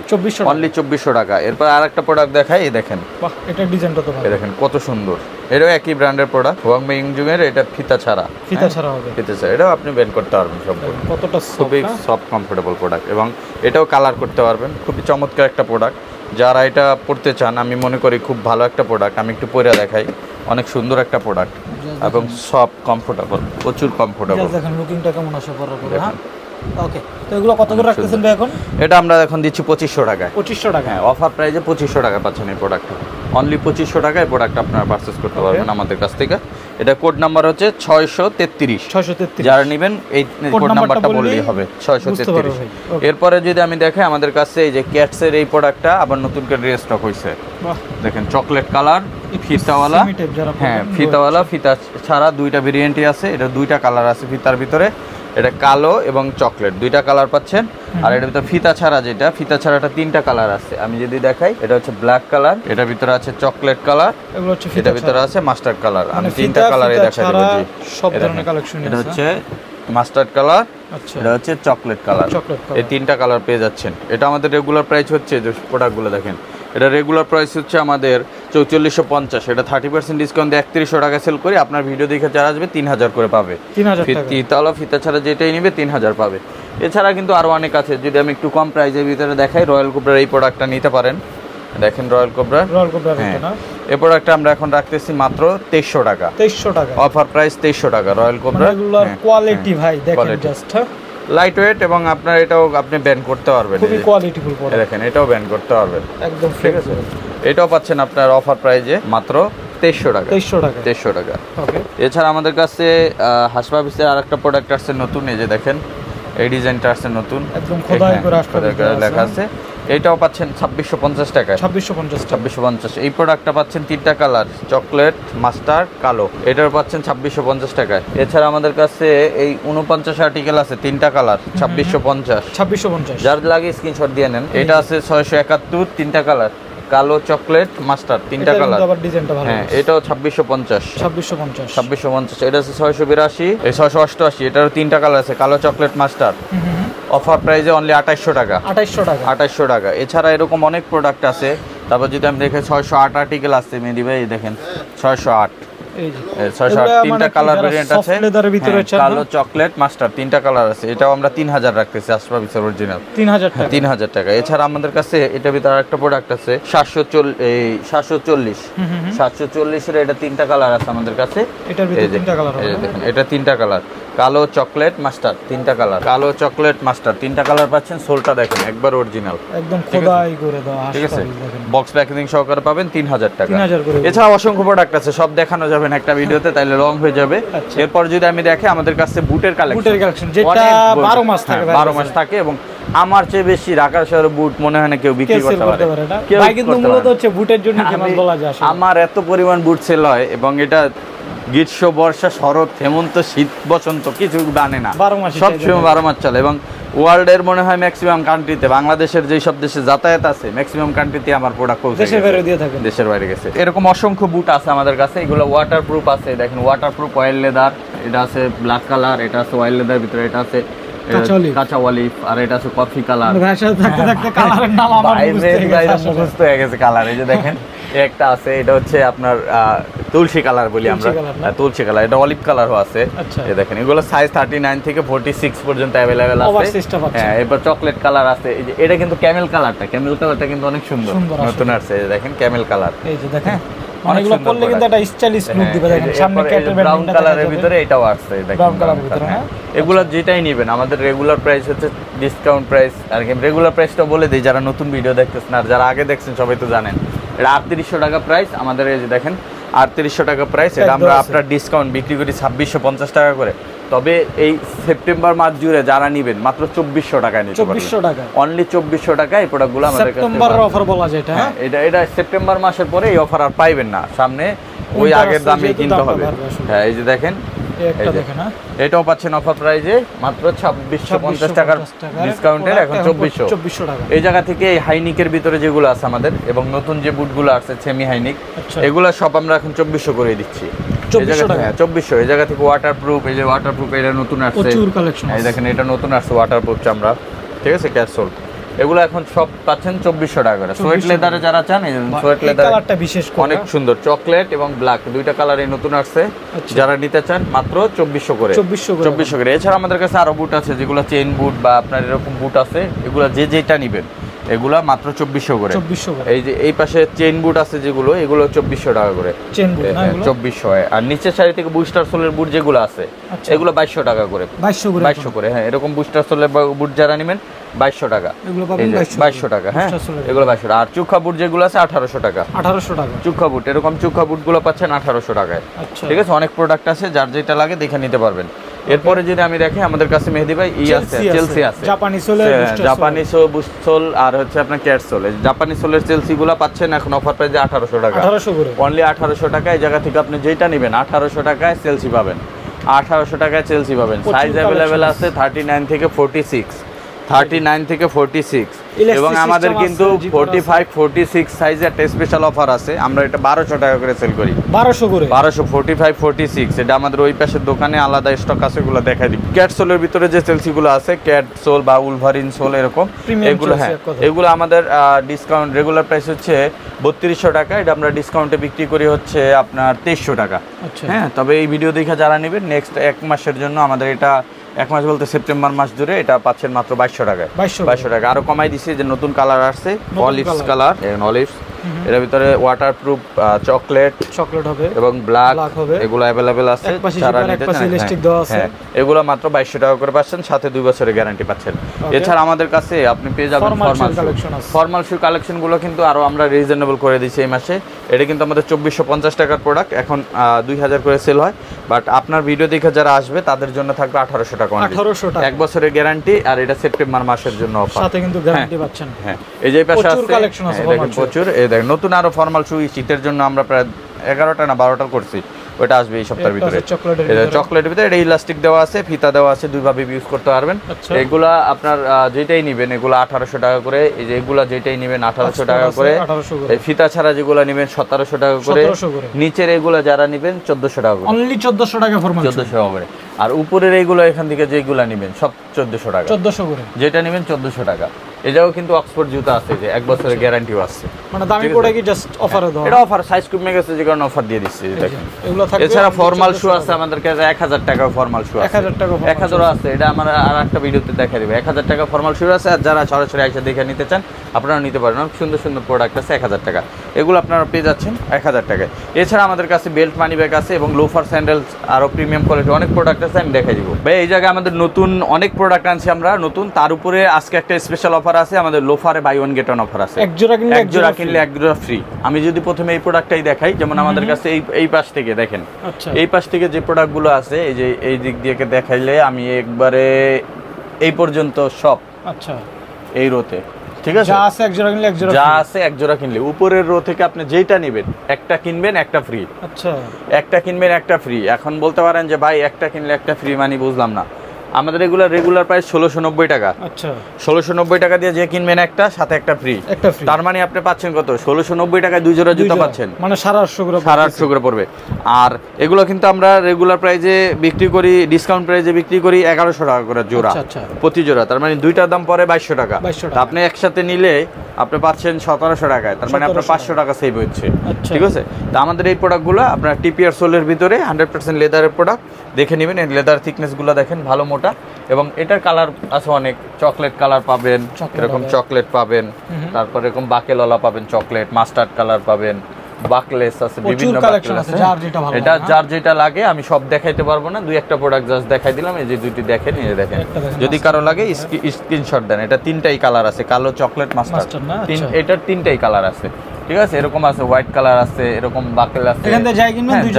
অনলি 2400 টাকা। এরপর আরেকটা প্রোডাক্ট দেখাই, এই দেখেন, বাহ এটা ডিজাইনটা তো ভালো, দেখেন কত সুন্দর। এটাও একই ব্র্যান্ডের প্রোডাক্ট, হুয়াংমাই ইয়াংজুং এর। এটা ফিতা ছাড়া হবে, ফিতা ছাড়া। এটাও আপনি বেন্ড করতে পারবেন সম্পূর্ণ, কতটা খুবই সফট কমফোর্টেবল প্রোডাক্ট। এবং এটাও কালার করতে পারবেন, খুবই চমৎকার একটা প্রোডাক্ট। যারা এটা পড়তে চান, আমি মনে করি খুব ভালো একটা প্রোডাক্ট। আমি একটু পরে দেখাই, অনেক সুন্দর একটা প্রোডাক্ট, এবং সফট কমফোর্টেবল, প্রচুর কমফোর্টেবল। দেখেন লুকিংটা কেমন আসে পরে। হ্যাঁ ওকে, তো এগুলো কত করে রাখতেছেন ভাই এখন? এটা আমরা এখন দিচ্ছি 2500 টাকায়। 2500 টাকা, হ্যাঁ, অফার প্রাইসে 2500 টাকা পাচ্ছেন এই প্রোডাক্ট। অনলি 2500 টাকায় এই প্রোডাক্ট আপনারা পারচেজ করতে পারবেন আমাদের কাছ থেকে। এটা কোড নাম্বার হচ্ছে 633। যারা নেবেন এই কোড নাম্বারটা বললেই হবে, 633। এরপরে যদি আমি দেখাই, আমাদের কাছে এই যে ক্যাটসের এই প্রোডাক্টটা আবার নতুন করে রিস্টক হয়েছে। দেখেন চকলেট কালার, ফিতাওয়ালা। হ্যাঁ, ফিতাওয়ালা, ফিতা ছাড়া 2টা ভেরিয়েন্টই আছে। এটা 2টা কালার আছে ফিতার ভিতরে, এটা কালো এবং চকলেট, 2টা কালার পাচ্ছেন। আর এটার ভিতরে ফিতা ছাড়া, যেটা ফিতা ছাড়াটা 3টা কালার আছে। আমি যদি দেখাই, এটা হচ্ছে ব্ল্যাক কালার, এটার ভিতরে আছে চকলেট কালার, এগুলো হচ্ছে এটার ভিতরে আছে মাস্টার্ড কালার। আমি 3টা কালারে দেখাই দেব। জি, সব ধরনের কালেকশন। এটা হচ্ছে মাস্টার্ড কালার, এটা হচ্ছে চকলেট কালার। এই 3টা কালার পেয়ে যাচ্ছেন। এটা আমাদের রেগুলার প্রাইস হচ্ছে, যে প্রোডাক্টগুলো দেখেন, এটা রেগুলার প্রাইস হচ্ছে আমাদের 4450। এটা 30% ডিসকাউন্ট দিয়ে 3100 টাকা সেল করি। আপনার ভিডিও দেখে যারা আসবে 3000 করে পাবে। ফিতাওয়ালা, ফিতা ছাড়া যেটাই নিবে 3000 পাবে। এছাড়া কিন্তু আরও অনেক আছে। যদি আমি একটু কম প্রাইসের ভিতরে দেখাই, রয়্যাল কোবরার এই প্রোডাক্টটা নিতে পারেন। দেখেন রয়্যাল কোবরা, এই প্রোডাক্টটা আমরা এখন রাখতেছি মাত্র 2300 টাকা। 2300 টাকা অফার প্রাইস, 2300 টাকা রয়্যাল কোবরা। রেগুলার কোয়ালিটি ভাই দেখেন, জাস্ট লাইট ওয়েট, এবং আপনার এটাও আপনি ব্যান্ড করতে পারবেন, খুবই কোয়ালিটিফুল প্রোডাক্ট। দেখেন এটাও ব্যান্ড করতে পারবেন একদম, ঠিক আছে। এটাও পাচ্ছেন আপনার অফার প্রাইজে মাত্র 2300 টাকা। 2300 টাকা। ওকে। এছাড়া আমাদের কাছে হাসপাবিসের আরেকটা প্রোডাক্ট আসছে নতুন, এই যে দেখেন, এই ডিজাইনটা আছে নতুন, একদম খোদাই করে খোদাই করে লেখা আছে। এটাও পাচ্ছেন 2650 টাকায়। 2650 এই প্রোডাক্টটা পাচ্ছেন 3টা কালার, চকলেট, মাস্টার্ড, কালো। এটাও পাচ্ছেন 2650 টাকায়। এছাড়া আমাদের কাছে এই 49 আর্টিকেল আছে, 3টা কালার, 2650। যার লাগে স্ক্রিনশট দিয়ে নেন। এটা আছে 671, 3টা কালার, কালো, চকলেট, মাস্টার্ড, 3টা কালার। হ্যাঁ, এটাও 2650। এটা আছে 682, এই 688, এটারও 3টা কালার আছে, কালো, চকলেট, মাস্টার্ড। অফার প্রাইসে অনলি 2800 টাকা। 2800 টাকা। এছাড়া এরকম অনেক প্রোডাক্ট আছে। তারপর যদি আমি দেখে 608 আর্টিকেল আছে মেহেদী ভাই, দেখেন 608, 3টা কালার ভেরিয়েন্ট আছে, কালো, চকলেট, মাস্টার্ড, 3টা কালার আছে। এটাও আমরা 3000 রাখতেছি, আশরাফিসের অরিজিনাল 3000 টাকা। এছাড়া আমাদের কাছে এটার ভিতরে আরেকটা প্রোডাক্ট আছে 740 এর, এটা 3টা কালার আছে আমাদের কাছে। এটার ভিতরে 3টা কালার হবে, দেখেন এটা 3টা কালার, কালো, চকলেট, মাস্টার্ড, 3টা কালার, কালো, চকলেট, মাস্টার্ড, 3টা কালার পাচ্ছেন। সোলটা দেখেন একবার অরিজিনাল, একদম খোদাই করে দেওয়া, ঠিক আছে। বক্স প্যাকেজিং সহকারে পাবেন 3000 টাকা। এছাড়া অসংখ্য প্রোডাক্ট আছে, সব দেখানো যাবে না একটা ভিডিওতে, তাইলে লং হয়ে যাবে। এরপর যদি আমি দেখে আমাদের কাছে বুটের কালেকশন, যেটা 12 মাস থাকে, 12 মাস থাকে, এবং আমার চেয়ে বেশি ঢাকা শহরে বুট মনে হয় না কেউ বিক্রি করতে পারে। ভাই কিন্তু মূলত হচ্ছে বুটের জন্য ফেমাস বলা যায়। আমার এত পরিমাণ বুট সেল হয়, এবং এটা গ্রীষ্ম, বর্ষা, শরৎ, হেমন্ত, শীত, বসন্ত কিছু জানে না, সব সময় 12 মাস চলে। এবং ওয়ার্ল্ডের মনে হয় ম্যাক্সিমাম কান্ট্রিতে, বাংলাদেশের যেই সব দেশে যাতায়াত আছে ম্যাক্সিমাম কান্ট্রিতে আমার প্রোডাক্ট দেশের বাইরে দিয়ে থাকে, দেশের বাইরে গেছে। এরকম অসংখ্য বুট আছে আমাদের কাছে, এগুলো ওয়াটারপ্রুফ আছে। দেখেন ওয়াটারপ্রুফ অয়েল লেদার, এটা আছে ব্ল্যাক কালার, এটা আছে অয়েল লেদার ভিতরে, এটা আছে কাঁচা অলিভ, আর এটা আছে কফি কালার। মুখস্থ হয়ে গেছে কালার। এই যে দেখেন একটা আছে, এটা হচ্ছে আপনার তুলসী কালার বলি আমরা, তুলসী কালার। এটা অলিভ কালারও আছে। এই দেখেন এগুলো সাইজ 39 থেকে 46 পর্যন্ত অ্যাভেলেবেল আছে। হ্যাঁ, এরপর চকলেট কালার আছে। এই যে এটা কিন্তু ক্যামেল কালারটা কিন্তু অনেক সুন্দর, নতুন আসছে। এই যে দেখেন ক্যামেল কালার, এই যে দেখেন অনেকগুলো পরলে কিন্তু একটা স্টাইলিশ লুক দিবে। দেখেন সামনে ক্যাটের ব্রাউন কালারের ভিতরে এটাও আসছে, দেখেন ব্রাউন কালারের ভিতরে। হ্যাঁ, এগুলা যেটাই নেবেন আমাদের রেগুলার প্রাইস হচ্ছে ডিসকাউন্ট প্রাইস। আর কি রেগুলার প্রাইসটা বলে দেই, যারা নতুন ভিডিও দেখতেছেন আর যারা আগে দেখছেন সবাই তো জানেন। এটা 3800 টাকা প্রাইস আমাদের। এই যে দেখেন 3800 টাকা প্রাইস। এটা আমরা আপনার ডিসকাউন্ট বিক্রি করি 2650 টাকা করে। তবে এই সেপ্টেম্বর মাস জুড়ে যারা নেবেন মাত্র 2400 টাকায় নিতে পারবেন। 2400 টাকা, অনলি 2400 টাকা এই প্রোডাক্টগুলো আমাদের কাছে। সেপ্টেম্বরের অফার বলা যায় এটা। হ্যাঁ, এটা সেপ্টেম্বর মাসের পরে এই অফার আর পাইবেন না, সামনে ওই আগের দামে কিনতে হবে। হ্যাঁ, এই যে দেখেন এটাও পাচ্ছেন অফার প্রাইজে মাত্র 2650 টাকার ডিসকাউন্টের, এখন 2400 টাকা। এই জায়গা থেকে এই হাইনিকের ভিতরে যেগুলো আছে আমাদের, এবং নতুন যে বুটগুলো আছে সেমি হাইনিক, এগুলো সব আমরা এখন 2400 করে দিচ্ছি। 2400। এই জায়গা থেকে ওয়াটারপ্রুফ, এই যে ওয়াটারপ্রুফ এটা নতুন আসছে, এই দেখেন এটা নতুন আসছে ওয়াটারপ্রুফ চামড়া, ঠিক আছে, ক্যাপসুল। এগুলো এখন সব পাচ্ছেন 2400 টাকা করে। সোয়েট লেদারে যারা চান, এই সোয়েট লেদার কালারটা বিশেষ অনেক সুন্দর, চকলেট এবং ব্ল্যাক দুইটা কালারে নতুন আসছে। যারা নিতে চান মাত্র 2400 করে। 2400 করে। এছাড়া আমাদের কাছে আরো বুট আছে, যেগুলো চেইন বুট বা আপনার এরকম বুট আছে, এগুলো যেটা নেবেন এগুলা মাত্র 2400 করে। এই যে এই পাশে চেইন বুট আছে যেগুলো, এগুলো 2400 টাকা করে, 2400। আর নিচের সারি থেকে বুস্টার সোলের বুট যেগুলো আছে এগুলো 2200 টাকা করে, 2200 করে। হ্যাঁ, এরকম বুস্টার সোলের বুট যারা নেবেন 2200 টাকা, 2200 টাকা। হ্যাঁ, এগুলো 2200। আর চুখা বুট যেগুলো আছে 1800 টাকা, 1800 টাকা চুখা বুট। এরকম চুখা বুট গুলো পাচ্ছেন 1800 টাকায়। ঠিক আছে, অনেক প্রোডাক্ট আছে, যার যেটা লাগে দেখে নিতে পারবেন। এরপরে যদি আমি দেখি আমাদের কাছে মেহেদী ভাই আছে, চেলসি আছে, জাপানি সোল, আর হচ্ছে আপনার ক্যাট সোল। জাপানি সোলের চেলসি গুলো পাচ্ছেন এখন অফার প্রাইসে 1800 টাকা, অনলি 1800 টাকা। এই জায়গা থেকে আপনি যেটা নেবেন 1800 টাকায় চেলসি পাবেন, 1800 টাকায় চেলসি পাবেন। সাইজ অ্যাভেলেবেল আছে 39 থেকে 46, 39 থেকে 46। এবং আমাদের কিন্তু 45, 46 সাইজে একটা স্পেশাল অফার আছে, আমরা এটা 1200 টাকা করে সেল করি। 1200 করে, 1200, 45, 46। এটা আমাদের ওই পাশের দোকানে আলাদা স্টক আছে, এগুলো দেখাই দিই। ক্যাট সোলের ভিতরে যে চেলসি গুলো আছে, ক্যাট সোল বা উলভারিন সোল এরকম, এগুলো হ্যাঁ, এগুলো আমাদের ডিসকাউন্ট রেগুলার প্রাইস হচ্ছে 3200 টাকা। এটা আমরা ডিসকাউন্টে বিক্রি করি হচ্ছে আপনার 2300 টাকা। হ্যাঁ, তবে এই ভিডিও দেখে যারা নেবেন নেক্সট 1 মাসের জন্য আমাদের এটা, 1 মাস বলতে সেপ্টেম্বর মাস জুড়ে এটা পাচ্ছেন মাত্র 2200 টাকায়। 2200 টাকা। আরো কমাই দিছি যে নতুন কালার আসছে, অলিভস কালার, অলিভস এর ভিতরে ওয়াটারপ্রুফ চকলেট হবে এবং ব্ল্যাক হবে, এগুলো अवेलेबल আছে। যারা নিতে চান ইলাস্টিক দেওয়া আছে, এগুলো মাত্র 2200 টাকা করে পাচ্ছেন, সাথে 2 বছরের গ্যারান্টি পাচ্ছেন। এছাড়া আমাদের কাছে আপনি পেয়ে যাবেন ফর্মাল শু কালেকশন গুলো কিন্তু আরো আমরা রিজনেবল করে দিয়েছি এই মাসে। এটা কিন্তু আমাদের 2450 টাকার প্রোডাক্ট, এখন 2000 করে সেল হয়, বাট আপনার ভিডিও দেখে যারা আসবে তাদের জন্য থাকবে 1800 টাকা, 1 বছরের গ্যারান্টি, আর এটা সেপ্টেম্বর মাসের জন্য অফার, সাথে কিন্তু গ্যারান্টি পাচ্ছেন। হ্যাঁ, এই যে পাশে আছে দেখেন প্রচুর, এই দেখেন নতুন আরো ফর্মাল শু শীতের জন্য আমরা প্রায় 11টা না 12টা করছি, ওটা আসবে এই সপ্তাহের ভিতরে। চকলেটের ভিতরে এটা ইলাস্টিক দেওয়া আছে, ফিতা দেওয়া আছে, দুইভাবে ইউজ করতে পারবেন। এগুলা আপনার যেটাই নেবেন এগুলা 1800 টাকা করে, এই যে এগুলা যেটাই নেবেন 1800 টাকা করে, এই ফিতা ছাড়া যেগুলা নেবেন 1700 টাকা করে, নিচের এগুলা যারা নেবেন 1400 টাকা করে, অনলি 1400 টাকা ফর্মাল 1400 টাকা করে, আর উপরের এইগুলো এখান থেকে যেগুলা নেবেন সব 1400 টাকা, 1400 করে, যেটা নেবেন 1400 টাকা। এটাও কিন্তু অক্সফোর্ড জুতা আছে, যে 1 বছরের গ্যারান্টিও আছে, মানে দামি প্রোডাক্ট কি জাস্ট অফারে দাও, এটা অফার সাইজ কমে গেছে যে কারণে অফার দিয়ে দিচ্ছি দেখেন। এগুলো থাকবে। এছাড়া ফর্মাল শু আছে আমাদের কাছে 1000 টাকা ফর্মাল শু আছে, 1000 টাকা 1000 আছে, এটা আমরা আরেকটা ভিডিওতে দেখাই দেব। 1000 টাকা ফর্মাল শু আছে, আর যারা সরাসরি এসে দেখে নিতে চান আপনারা নিতে পারেন, অনেক সুন্দর সুন্দর প্রোডাক্ট আছে 1000 টাকা, এগুলো আপনারা পেয়ে যাচ্ছেন 1000 টাকায়। এছাড়া আমাদের কাছে বেল্ট মানি ব্যাগ আছে এবং লোফার স্যান্ডেলস আরো প্রিমিয়াম কোয়ালিটি অনেক প্রোডাক্ট আছে, আমি দেখাই দিব। ভাই এই জায়গায় আমাদের নতুন অনেক প্রোডাক্ট আনছি আমরা নতুন, তার উপরে আজকে একটা স্পেশাল অফার আছে, আমাদের লোফারে buy one get one offer আছে, এক জোড়া কিনলে এক জোড়া ফ্রি। আমি যদি প্রথমে এই প্রোডাক্টটাই দেখাই, যেমন আমাদের কাছে এই পাশ থেকে দেখেন, এই পাশ থেকে যে প্রোডাক্টগুলো আছে, এই যে এই দিক দিয়ে দেখাইলে আমি একবারে এই পর্যন্ত সব, আচ্ছা এই রোতে, ঠিক আছে, যা আছে এক জোড়া কিনলে উপরের রো থেকে আপনি যেটা নেবেন, একটা কিনবেন একটা ফ্রি, আচ্ছা একটা কিনবেন একটা ফ্রি। এখন বলতে পারেন যে ভাই একটা কিনলে একটা ফ্রি মানে বুঝলাম না, আমাদের রেগুলার প্রাইস 1690 টাকা, আচ্ছা 1690 টাকা দিয়ে যে কিনবেন একটা সাথে একটা ফ্রি, তার মানে আপনি পাচ্ছেন কত, 1690 টাকায় 2 জোড়া জুতা পাচ্ছেন, মানে 850 করে পড়বে। আর এগুলো কিন্তু আমরা রেগুলার প্রাইসে বিক্রি করি, ডিসকাউন্ট প্রাইসে বিক্রি করি 1100 টাকা করে জোড়া, প্রতি জোড়া, তার মানে দুইটার দাম পড়ে 2200 টাকা। আপনি একসাথে নিলে আপনি পাচ্ছেন 1700 টাকায়, তার মানে আপনার 500 টাকা সেভ হচ্ছে, ঠিক আছে। তো আমাদের এই প্রোডাক্টগুলো আপনার টিপিআর সোলের ভিতরে 100% লেদারের প্রোডাক্ট, দেখে নেবেন, এই লেদার থিকনেসগুলো দেখেন ভালো মোটা, এবং এটার কালার আছে অনেক, চকলেট কালার পাবেন, এরকম চকলেট পাবেন, তারপর এরকম বাকেলওয়ালা পাবেন, চকলেট মাস্টার্ড কালার পাবেন, বাকলেস আছে, বিভিন্ন কালেকশন আছে, এটা যার যেটা লাগে। আমি সব দেখাইতে পারবো না, দুই একটা প্রোডাক্ট জাস্ট দেখাই দিলাম, এই যে দুইটি দেখেন, এই দেখেন, যদি কারো লাগে স্ক্রিনশট দেন। এটা 3টাই কালার আছে, কালো, চকলেট, মাস্টার্ড, এটার 3টাই কালার আছে, ঠিক আছে। এরকম আছে হোয়াইট কালার আছে, এরকম বাকেল আছে, এখান থেকে যাই কিনবেন 2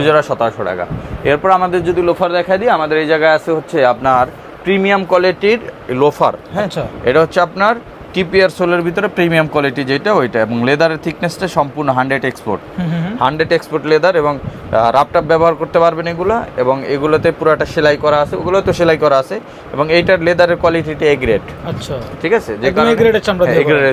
জোড়া 1700 টাকা। এরপর আমাদের যদি লোফার দেখাই দিই, আমাদের এই জায়গায় আছে হচ্ছে আপনার প্রিমিয়াম কোয়ালিটির লোফার, হ্যাঁ এটা হচ্ছে আপনার টিপিআর সোলের ভিতরে প্রিমিয়াম কোয়ালিটি যেটা ওইটা, এবং লেদারের থিকনেসটা সম্পূর্ণ 100 এক্সপোর্ট লেদার, এবং রাপটাপ ব্যবহার করতে পারবেন এগুলো, এবং এগুলোতে পুরোটা সেলাই করা আছে, ওগুলো তো সেলাই করা আছে, এবং এইটার লেদারের কোয়ালিটিটা এ গ্রেড, আচ্ছা ঠিক আছে, যে এ গ্রেডের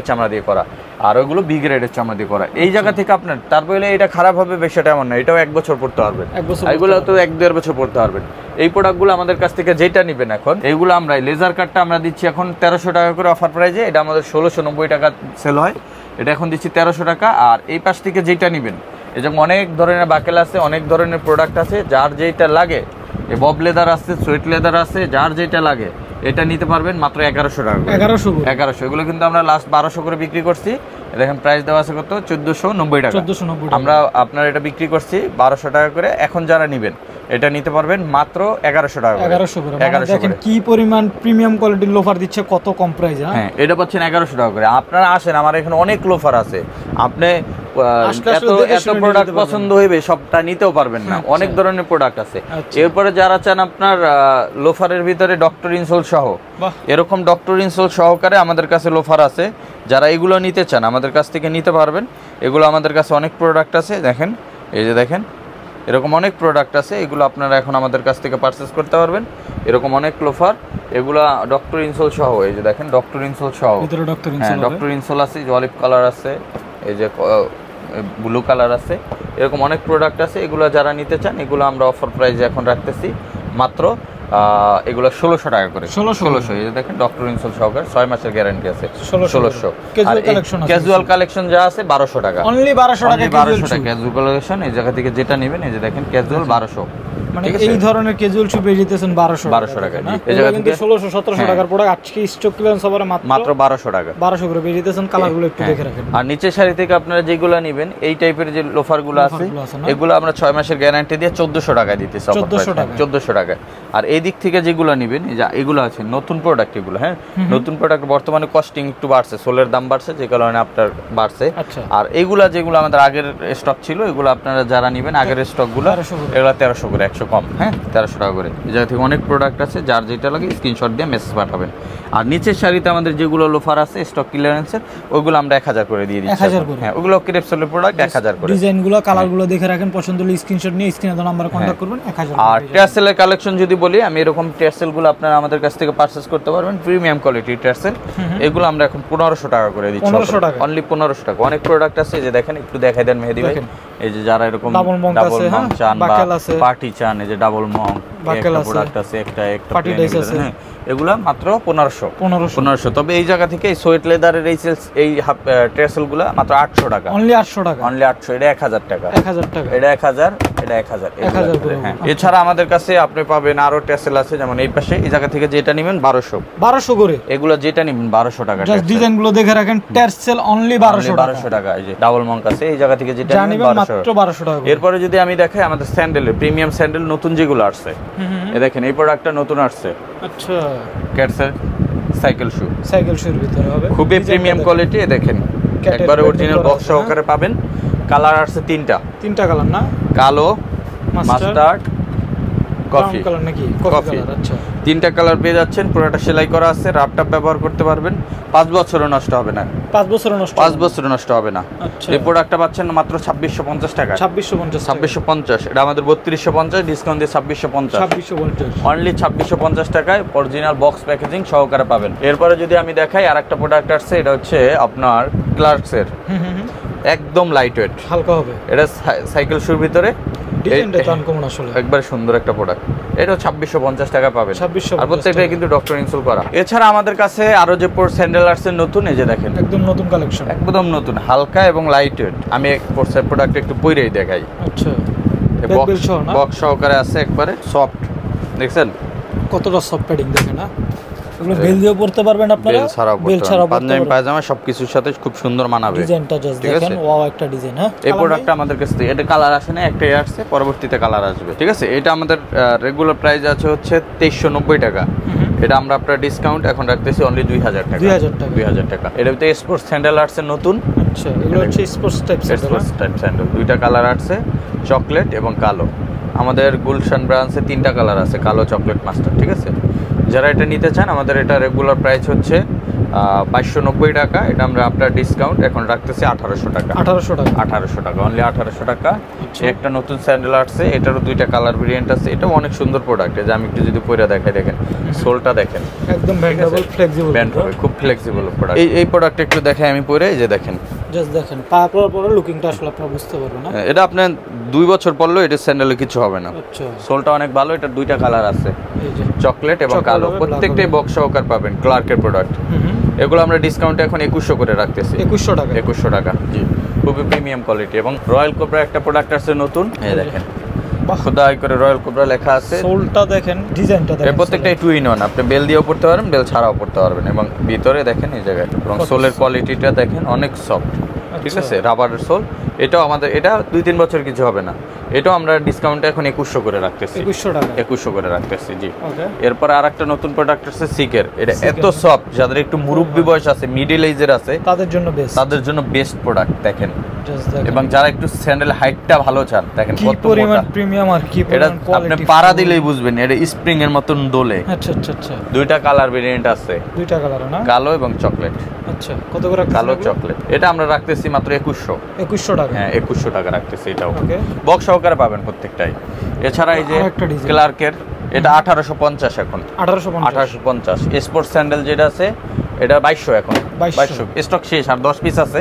চামড়া দিয়ে করা, আর ওগুলো বি গ্রেডের চামড়া দিয়ে করা। এই জায়গা থেকে আপনার তারপরে এটা খারাপ হবে বিষয়টা এমন না, এটাও 1 বছর পড়তে পারবেন, এগুলো তো 1-1.5 বছর পড়তে পারবেন। এই প্রোডাক্টগুলো আমাদের কাছ থেকে যেটা নেবেন এখন, এইগুলো আমরা লেজার কাটটা আমরা দিচ্ছি এখন 1300 টাকা করে অফার প্রাইজে, এটা আমাদের 1690 টাকা সেল হয়, এটা এখন দিচ্ছি 1300 টাকা। আর এই পাশ থেকে যেটা নেবেন, এই যেমন অনেক ধরনের বাকেল আছে, অনেক ধরনের প্রোডাক্ট আছে, যার যেটা লাগে, এই বব লেদার আছে, সুইট লেদার আছে, যার যেটা লাগে এটা নিতে পারবেন মাত্র 1100 টাকা, 1100। এগুলো কিন্তু আমরা লাস্ট 1200 করে বিক্রি করছি, দেখেন প্রাইস দেওয়া আছে কত, 1490 টাকা, আমরা আপনার এটা বিক্রি করছি 1200 টাকা করে। এখন যারা নেবেন এটা নিতে পারবেন মাত্র 1100 টাকা, 1100 করে। দেখেন কি পরিমাণ প্রিমিয়াম কোয়ালিটির লোফার দিচ্ছে, কত কম প্রাইস। হ্যাঁ এটা পাচ্ছেন 1100 টাকা করে। আপনারা আসেন, আমার এখানে অনেক লোফার আছে, আপনি এত প্রোডাক্ট পছন্দ হইবে সবটা নিতেও পারবেন না, অনেক ধরনের প্রোডাক্ট আছে। এরপরে যারা চান আপনার লোফারের ভিতরে ডক্টর ইনসোল সহ, এরকম ডক্টর ইনসোল সহকারে আমাদের কাছে লোফার আছে, যারা এগুলো নিতে চান আমাদের কাছ থেকে নিতে পারবেন। এগুলো আমাদের কাছে অনেক প্রোডাক্ট আছে, দেখেন এই যে দেখেন, এরকম অনেক প্রোডাক্ট আছে, এগুলো আপনারা এখন আমাদের কাছ থেকে পারচেস করতে পারবেন। এরকম অনেক লোফার, এগুলো ডক্টর ইনসোল সহ, এই যে দেখেন ডক্টর ইনসোল সহ, ডক্টর ইনসোল আছে, অলিভ কালার আছে, এই যে ব্লু কালার আছে, এরকম অনেক প্রোডাক্ট আছে। এগুলো যারা নিতে চান, এগুলো আমরা অফার প্রাইসে এখন রাখতেছি মাত্র এগুলো 1600 টাকা করে, 1600। এই যে দেখেন ডক্টর ইনসোল সহকারে 6 মাসের গ্যারান্টি আছে, 1600। ক্যাজুয়াল কালেকশন যা আছে 1200 টাকা, অনলি 1200 টাকা ক্যাজুয়াল কালেকশন। এই জায়গা থেকে যেটা নেবেন, এই যে দেখেন ক্যাজুয়াল 1200, মানে ঠিক আছে এই ধরনের ক্যাজুয়াল শু পেয়ে যেতেছেন 1200 টাকা না? এই জায়গা কিন্তু থেকে 1600-1700 টাকার প্রোডাক্ট আজকে স্টক ক্লিয়ারেন্স হবে মাত্র 1200 টাকা 1200 করে পেয়ে যেতেছেন। কালারগুলো একটু দেখে রাখেন। আর নিচের শাড়ি থেকে আপনারা যেগুলো নেবেন এই টাইপের যে লোফারগুলো আছে এগুলো আমরা 6 মাসের গ্যারান্টি দিয়ে 1400 টাকায় দিতেছি। 1400 টাকায়। আর এই দিক থেকে যেগুলো নেবেন এই যে এগুলো আছে নতুন প্রোডাক্ট এগুলো, হ্যাঁ নতুন প্রোডাক্ট বর্তমানে কস্টিং একটু বাড়ছে, সোলের দাম বাড়ছে যে কারণে আপনার বাড়ছে। আর এইগুলা যেগুলো আমাদের আগের স্টক ছিল এগুলো আপনারা যারা নেবেন আগের স্টকগুলো এগুলো 1300 করে 100 কম, হ্যাঁ 1300 টাকা করে। এই জায়গা থেকে অনেক প্রোডাক্ট আছে, যার যেটা লাগে স্ক্রিনশট দিয়ে মেসেজ পাঠাবেন। আর নিচের শাড়িতে আমাদের যেগুলো লোফার আছে স্টক ক্লিয়ারেন্সের ওইগুলো আমরা 1000 করে দিয়ে দিচ্ছি। 1000 করে, হ্যাঁ ওগুলো ক্রেপসোলের প্রোডাক্ট 1000 করে। ডিজাইনগুলো কালারগুলো দেখে রাখেন, পছন্দ হলে স্ক্রিনশট নিয়ে স্ক্রিনে দেওয়া নম্বরে কন্টাক্ট করবেন। 1000। আর টেসেলের কালেকশন যদি বলি আমি এরকম টেসেলগুলো আপনারা আমাদের কাছ থেকে পারচেজ করতে পারবেন, প্রিমিয়াম কোয়ালিটির টেসেল। এগুলো আমরা এখন 1500 টাকা করে দিচ্ছি। 1500 টাকা অনলি 1500 টাকা। অনেক প্রোডাক্ট আছে যে দেখেন, একটু দেখাই দেন মেহেদি ভাই। এই যে যারা এরকম ডাবল মং চান বা পার্টি চান, এই যে ডাবল মং একটা প্রোডাক্ট আছে, একটা পার্টি ডাইস আছে, এগুলা মাত্র 1500। তবে এই জায়গা থেকে এই সোয়েট লেদারের এই ট্রেসেলগুলো মাত্র 800 টাকা। অনলি 800 টাকা। অনলি 800। এটা 1000 টাকা। 1000 টাকা। এটা 1000, এটা 1000। হ্যাঁ এছাড়া আমাদের কাছে আপনি পাবেন আরো টেসেল আছে, যেমন এই পাশে এই জায়গা থেকে যেটা নেবেন 1200 করে। এগুলো যেটা নেবেন 1200 টাকা। জাস্ট ডিজাইনগুলো দেখে রাখেন। টেসেল অনলি 1200 টাকা। এই যে ডাবল মঙ্ক আছে এই জায়গা থেকে যেটা নেবেন মাত্র 1200 টাকা। এরপরে যদি আমি দেখাই আমাদের স্যান্ডেলের প্রিমিয়াম স্যান্ডেল নতুন যেগুলো আসছে, এই দেখেন এই প্রোডাক্টটা নতুন আসছে। আচ্ছা, ক্যাটসের সাইকেল শুর ভিতরে হবে, খুবই প্রিমিয়াম কোয়ালিটি। দেখেন একবারে অরিজিনাল বক্স সহকারে পাবেন। কালার আসছে তিনটা কালার না, কালো, মাস্টার্ড, কফি কালার নাকি কফি কালার। আচ্ছা, তিনটা কালার পেয়ে যাচ্ছেন। পুরোটা সেলাই করা আছে, রাফটাপ ব্যবহার করতে পারবেন। 5 বছরও নষ্ট হবে না। 5 বছর নষ্ট হবে না। আচ্ছা, এই প্রোডাক্টটা পাচ্ছেন মাত্র 2650 টাকা। 2650। এটা আমাদের 3250, ডিসকাউন্ট দিয়ে 2650। অনলি 2650 টাকায় অরিজিনাল বক্স প্যাকেজিং সহকারে পাবেন। এরপরে যদি আমি দেখাই আরেকটা প্রোডাক্ট আসছে, এটা হচ্ছে আপনার ক্লার্কসের, একদম লাইট ওয়েট, হালকা হবে। এটা সাইকেল শুর ভিতরে ডিজাইনটা তো আনকমন আসলে, একবার সুন্দর একটা প্রোডাক্ট। এটা 2650 টাকা পাবেন। আর প্রত্যেকটাই কিন্তু ডক্টর ইনসোল করা। এছাড়া আমাদের কাছে আরো যে স্যান্ডেল আসছে নতুন, এই যে দেখেন একদম নতুন কালেকশন, একদম নতুন, হালকা এবং লাইট ওয়েট। আমি প্রোডাক্ট একটু পরেই দেখাই। আচ্ছা, বক্স সহকারে আছে, একবারে সফট। দেখছেন কতটা সফট প্যাডিং, দেখেন না? এগুলো বেল দিয়েও পড়তে পারবেন আপনারা, বেল ছাড়াও পাঞ্জাবি পায়জামা সবকিছুর সাথে খুব সুন্দর মানাবে। ডিজাইনটা জাস্ট দেখেন, ওয়াও একটা ডিজাইন। হ্যাঁ, এই প্রোডাক্টটা আমাদের কাছে এটা কালার আসে না, একটাই আসছে, পরবর্তীতে কালার আসবে। ঠিক আছে, এটা আমাদের রেগুলার প্রাইস আছে হচ্ছে 2390 টাকা। এটা আমরা আপনার ডিসকাউন্ট এখন রাখতেছি অনলি 2000 টাকা। 2000 টাকা। এর ভিতরে স্পোর্টস স্যান্ডেল আসছে নতুন। আচ্ছা, এগুলো হচ্ছে স্পোর্টস টাইপ স্যান্ডেল। দুইটা কালার আসছে, চকলেট এবং কালো। আমাদের গুলশান ব্রাঞ্চে 3টা কালার আছে, কালো, চকলেট, মাস্টার। ঠিক আছে, যারা এটা নিতে চান আমাদের এটা রেগুলার প্রাইস হচ্ছে 2290 টাকা। এটা আমরা আপনার ডিসকাউন্ট এখন রাখতেছি 1800 টাকা। 1800 টাকা, অনলি 1800 টাকা। একটা নতুন স্যান্ডেল আসছে, এটারও 2টা কালার ভেরিয়েন্ট আছে। এটাও অনেক সুন্দর প্রোডাক্ট। যে আমি একটু যদি পরে দেখাই, দেখেন সোলটা দেখেন, একদম বেন্ডেবল, ফ্লেক্সিবল, ব্যান্ড হবে, খুব ফ্লেক্সিবল প্রোডাক্ট। এই প্রোডাক্ট একটু দেখাই আমি পরে, এই যে দেখেন, জাস্ট দেখেন, পা পরার পরে লুকিংটা আসলে আপনারা বুঝতে পারবেন না। এটা আপনার 2 বছর পরলেও এটা স্যান্ডেলে কিছু হবে না। আচ্ছা, সোলটা অনেক ভালো। এটা 2টা কালার আছে, এই যে চকলেট এবং কালো। প্রত্যেকটাই বক্স সহকার পাবেন, ক্লার্কের প্রোডাক্ট। এগুলো আমরা ডিসকাউন্টে এখন 2100 করে রাখতেছি। 2100 টাকা। জি, খুবই প্রিমিয়াম কোয়ালিটি। এবং রয়্যাল কোবরা একটা প্রোডাক্ট আছে নতুন, এই দেখেন খোদাই করে রয়্যাল কোবরা লেখা আছে। সোলটা দেখেন, ডিজাইনটা দেখেন, প্রত্যেকটাই 2 in 1। আপনি বেল দিয়েও পড়তে পারবেন, বেল ছাড়াও পড়তে পারবেন। এবং ভিতরে দেখেন এই জায়গায়, এবং সোলের কোয়ালিটিটা দেখেন অনেক সফট। ঠিক আছে, রাবারের সোল। এটাও আমাদের, এটা 2-3 বছর কিছু হবে না। এটাও আমরা ডিসকাউন্টে এখন 2100 করে রাখতেছি। 2100 করে রাখতেছি। জি, এরপর আরেকটা নতুন প্রোডাক্ট আছে সিকের। এটা এত সফট, যাদের একটু মুরব্বি বয়স আছে, মিডল এজের আছে, তাদের জন্য বেস্ট প্রোডাক্ট। দেখেন, এবং যারা একটু স্যান্ডেল হাইটটা ভালো চান, দেখেন কত পরিমাণ প্রিমিয়াম। আর কি এটা আপনি পাড়া দিলেই বুঝবেন, এটা স্প্রিং এর মতন দোলে। আচ্ছা আচ্ছা আচ্ছা, 2টা কালার ভেরিয়েন্ট আছে, 2টা কালার না, কালো এবং চকলেট। আচ্ছা, কত করে? কালো চকলেট। এটা আমরা রাখতেছি মাত্র 2100 টাকা। হ্যাঁ, 2100 টাকা রাখতেছি। এটাও বক্স সহকারে পাবেন প্রত্যেকটাই। এছাড়া এই যে ক্লার্কের, এটা 1850 এখন। 1850। স্পোর্টস স্যান্ডেল যেটা আছে এটা 2200 এখন। 2200 স্টক শেষ, আর 10 পিস আছে।